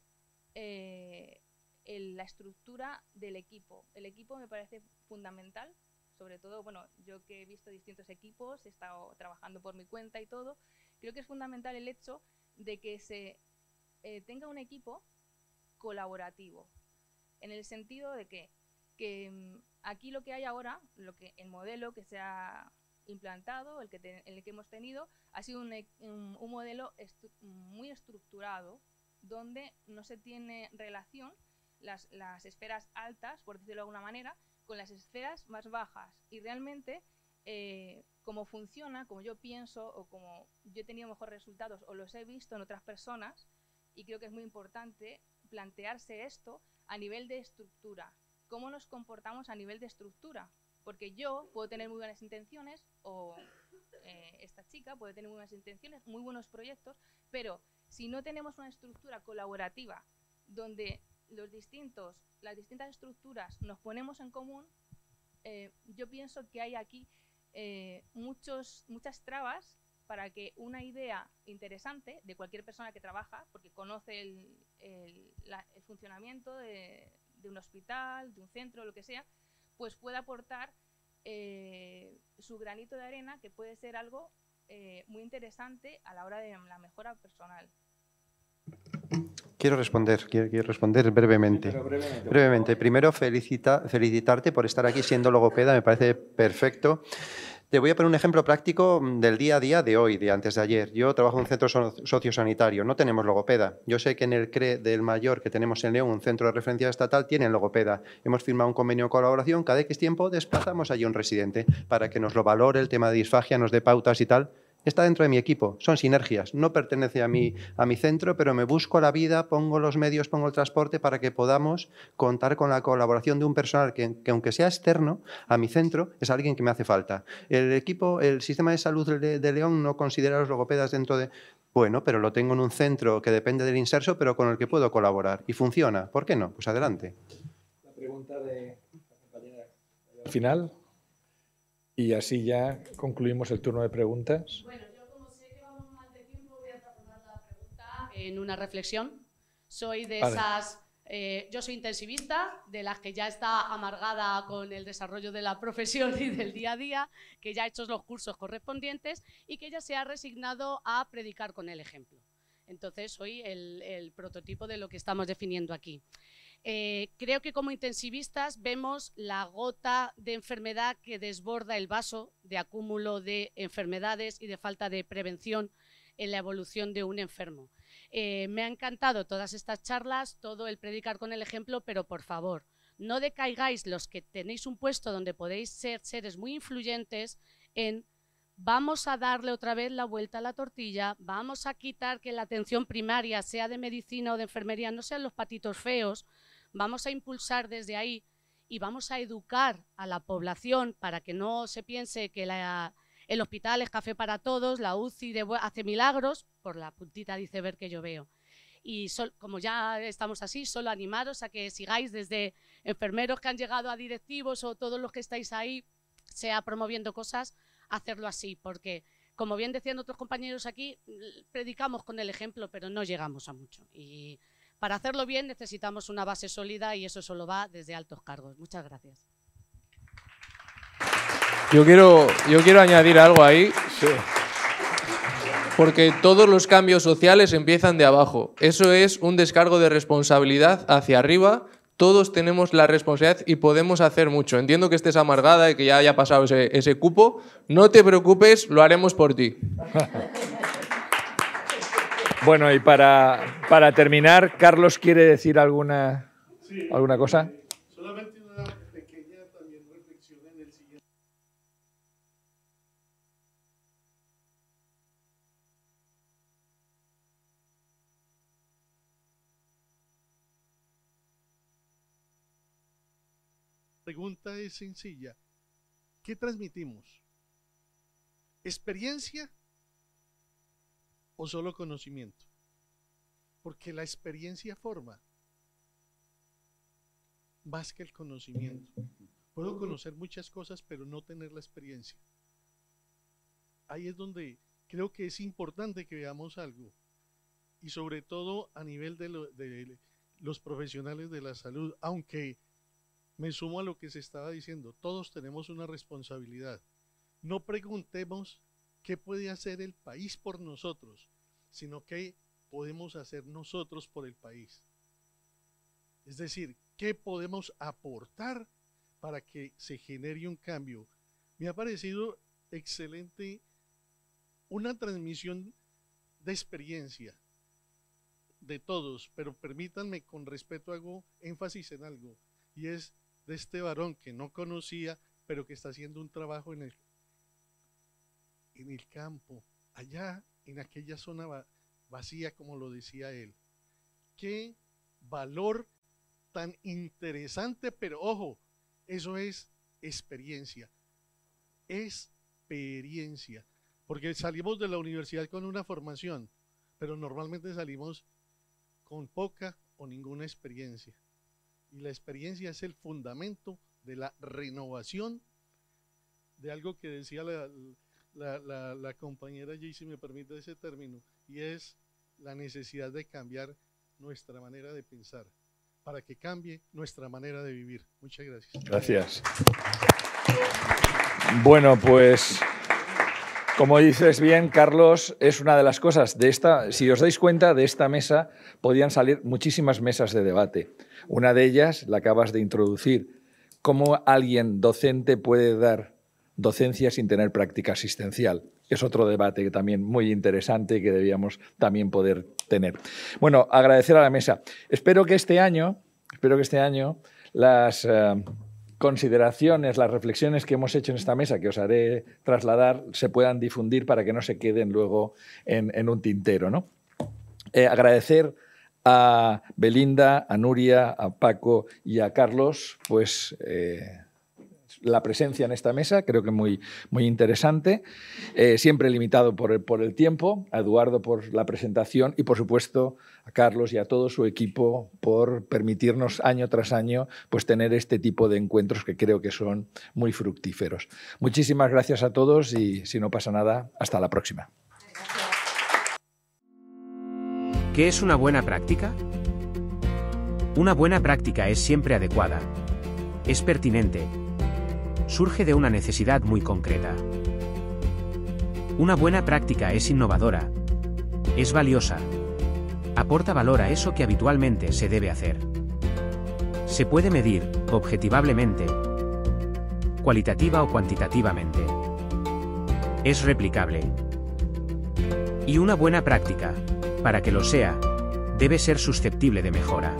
la estructura del equipo. El equipo me parece fundamental, sobre todo, bueno, yo que he visto distintos equipos, he estado trabajando por mi cuenta y todo, creo que es fundamental el hecho de que se tenga un equipo colaborativo, en el sentido de que aquí lo que hay ahora, el modelo que se ha implantado, el que hemos tenido, ha sido un modelo muy estructurado, donde no se tiene relación las esferas altas, por decirlo de alguna manera, con las esferas más bajas. Y realmente, como funciona, como yo pienso, o como yo he tenido mejores resultados, o los he visto en otras personas, y creo que es muy importante plantearse esto a nivel de estructura. ¿Cómo nos comportamos a nivel de estructura? Porque yo puedo tener muy buenas intenciones, o esta chica puede tener muy buenas intenciones, muy buenos proyectos, pero si no tenemos una estructura colaborativa donde las distintas estructuras nos ponemos en común, yo pienso que hay aquí muchas trabas para que una idea interesante de cualquier persona que trabaja, porque conoce el funcionamiento de un hospital, de un centro, lo que sea, pues pueda aportar su granito de arena, que puede ser algo muy interesante a la hora de la mejora personal. Quiero responder brevemente. Brevemente. Primero, felicitarte por estar aquí siendo logopeda, me parece perfecto. Te voy a poner un ejemplo práctico del día a día de hoy, de antes de ayer. Yo trabajo en un centro sociosanitario, no tenemos logopeda. Yo sé que en el CRE del Mayor, que tenemos en León, un centro de referencia estatal, tienen logopeda. Hemos firmado un convenio de colaboración, cada X tiempo desplazamos allí a un residente para que nos lo valore, el tema de disfagia, nos dé pautas y tal. Está dentro de mi equipo, son sinergias, no pertenece a mi centro, pero me busco la vida, pongo los medios, pongo el transporte para que podamos contar con la colaboración de un personal que aunque sea externo a mi centro, es alguien que me hace falta. El sistema de salud de León no considera a los logopedas dentro de... Bueno, pero lo tengo en un centro que depende del Inserso, pero con el que puedo colaborar. Y funciona. ¿Por qué no? Pues adelante. La pregunta de la compañera al final. Y así ya concluimos el turno de preguntas. Bueno, yo como sé que vamos mal de tiempo, voy a transformar la pregunta en una reflexión. Soy de esas... yo soy intensivista, de las que ya está amargada con el desarrollo de la profesión y del día a día, que ya ha hecho los cursos correspondientes y que ya se ha resignado a predicar con el ejemplo. Entonces, soy el prototipo de lo que estamos definiendo aquí. Creo que como intensivistas vemos la gota de enfermedad que desborda el vaso de acúmulo de enfermedades y de falta de prevención en la evolución de un enfermo. Me ha encantado todas estas charlas, todo el predicar con el ejemplo, pero por favor, no decaigáis los que tenéis un puesto donde podéis ser seres muy influyentes en vamos a darle otra vez la vuelta a la tortilla, vamos a quitar que la atención primaria, sea de medicina o de enfermería, no sean los patitos feos, vamos a impulsar desde ahí y vamos a educar a la población para que no se piense que el hospital es café para todos, la UCI hace milagros, por la puntita de iceberg que yo veo. Y como ya estamos así, solo animaros a que sigáis desde enfermeros que han llegado a directivos o todos los que estáis ahí, sea promoviendo cosas, hacerlo así, porque como bien decían otros compañeros aquí, predicamos con el ejemplo, pero no llegamos a mucho. Y para hacerlo bien necesitamos una base sólida y eso solo va desde altos cargos. Muchas gracias. Yo quiero añadir algo ahí. Sí. Porque todos los cambios sociales empiezan de abajo. Eso es un descargo de responsabilidad hacia arriba. Todos tenemos la responsabilidad y podemos hacer mucho. Entiendo que estés amargada y que ya haya pasado ese cupo. No te preocupes, lo haremos por ti. Bueno, y para terminar, Carlos quiere decir alguna cosa. Solamente una pequeña también reflexión en el siguiente. La pregunta es sencilla. ¿Qué transmitimos? ¿Experiencia o solo conocimiento? Porque la experiencia forma más que el conocimiento. Puedo conocer muchas cosas, pero no tener la experiencia. Ahí es donde creo que es importante que veamos algo. Y sobre todo a nivel de los profesionales de la salud, aunque me sumo a lo que se estaba diciendo, todos tenemos una responsabilidad. No preguntemos qué puede hacer el país por nosotros, sino qué podemos hacer nosotros por el país. Es decir, qué podemos aportar para que se genere un cambio. Me ha parecido excelente una transmisión de experiencia de todos, pero permítanme, con respeto, hago énfasis en algo, y es de este varón que no conocía, pero que está haciendo un trabajo en el campo, allá en aquella zona vacía, como lo decía él. Qué valor tan interesante, pero ojo, eso es experiencia. Experiencia. Porque salimos de la universidad con una formación, pero normalmente salimos con poca o ninguna experiencia. Y la experiencia es el fundamento de la renovación de algo que decía la compañera Jay, si me permite ese término, y es la necesidad de cambiar nuestra manera de pensar, para que cambie nuestra manera de vivir. Muchas gracias. Gracias. Bueno, pues como dices bien, Carlos, es una de las cosas de esta, si os dais cuenta, de esta mesa podían salir muchísimas mesas de debate. Una de ellas la acabas de introducir. ¿Cómo alguien docente puede dar docencia sin tener práctica asistencial? Es otro debate también muy interesante que debíamos también poder tener. Bueno, agradecer a la mesa. Espero que este año las consideraciones, las reflexiones que hemos hecho en esta mesa, que os haré trasladar, se puedan difundir para que no se queden luego en un tintero, ¿no? Agradecer a Belinda, a Nuria, a Paco y a Carlos, pues la presencia en esta mesa, creo que muy interesante, siempre limitado por el tiempo, a Eduardo por la presentación y, por supuesto, a Carlos y a todo su equipo por permitirnos año tras año pues, tener este tipo de encuentros que creo que son muy fructíferos. Muchísimas gracias a todos y, si no pasa nada, hasta la próxima. ¿Qué es una buena práctica? Una buena práctica es siempre adecuada, es pertinente, surge de una necesidad muy concreta. Una buena práctica es innovadora, es valiosa, aporta valor a eso que habitualmente se debe hacer. Se puede medir, objetivablemente, cualitativa o cuantitativamente. Es replicable. Y una buena práctica, para que lo sea, debe ser susceptible de mejora.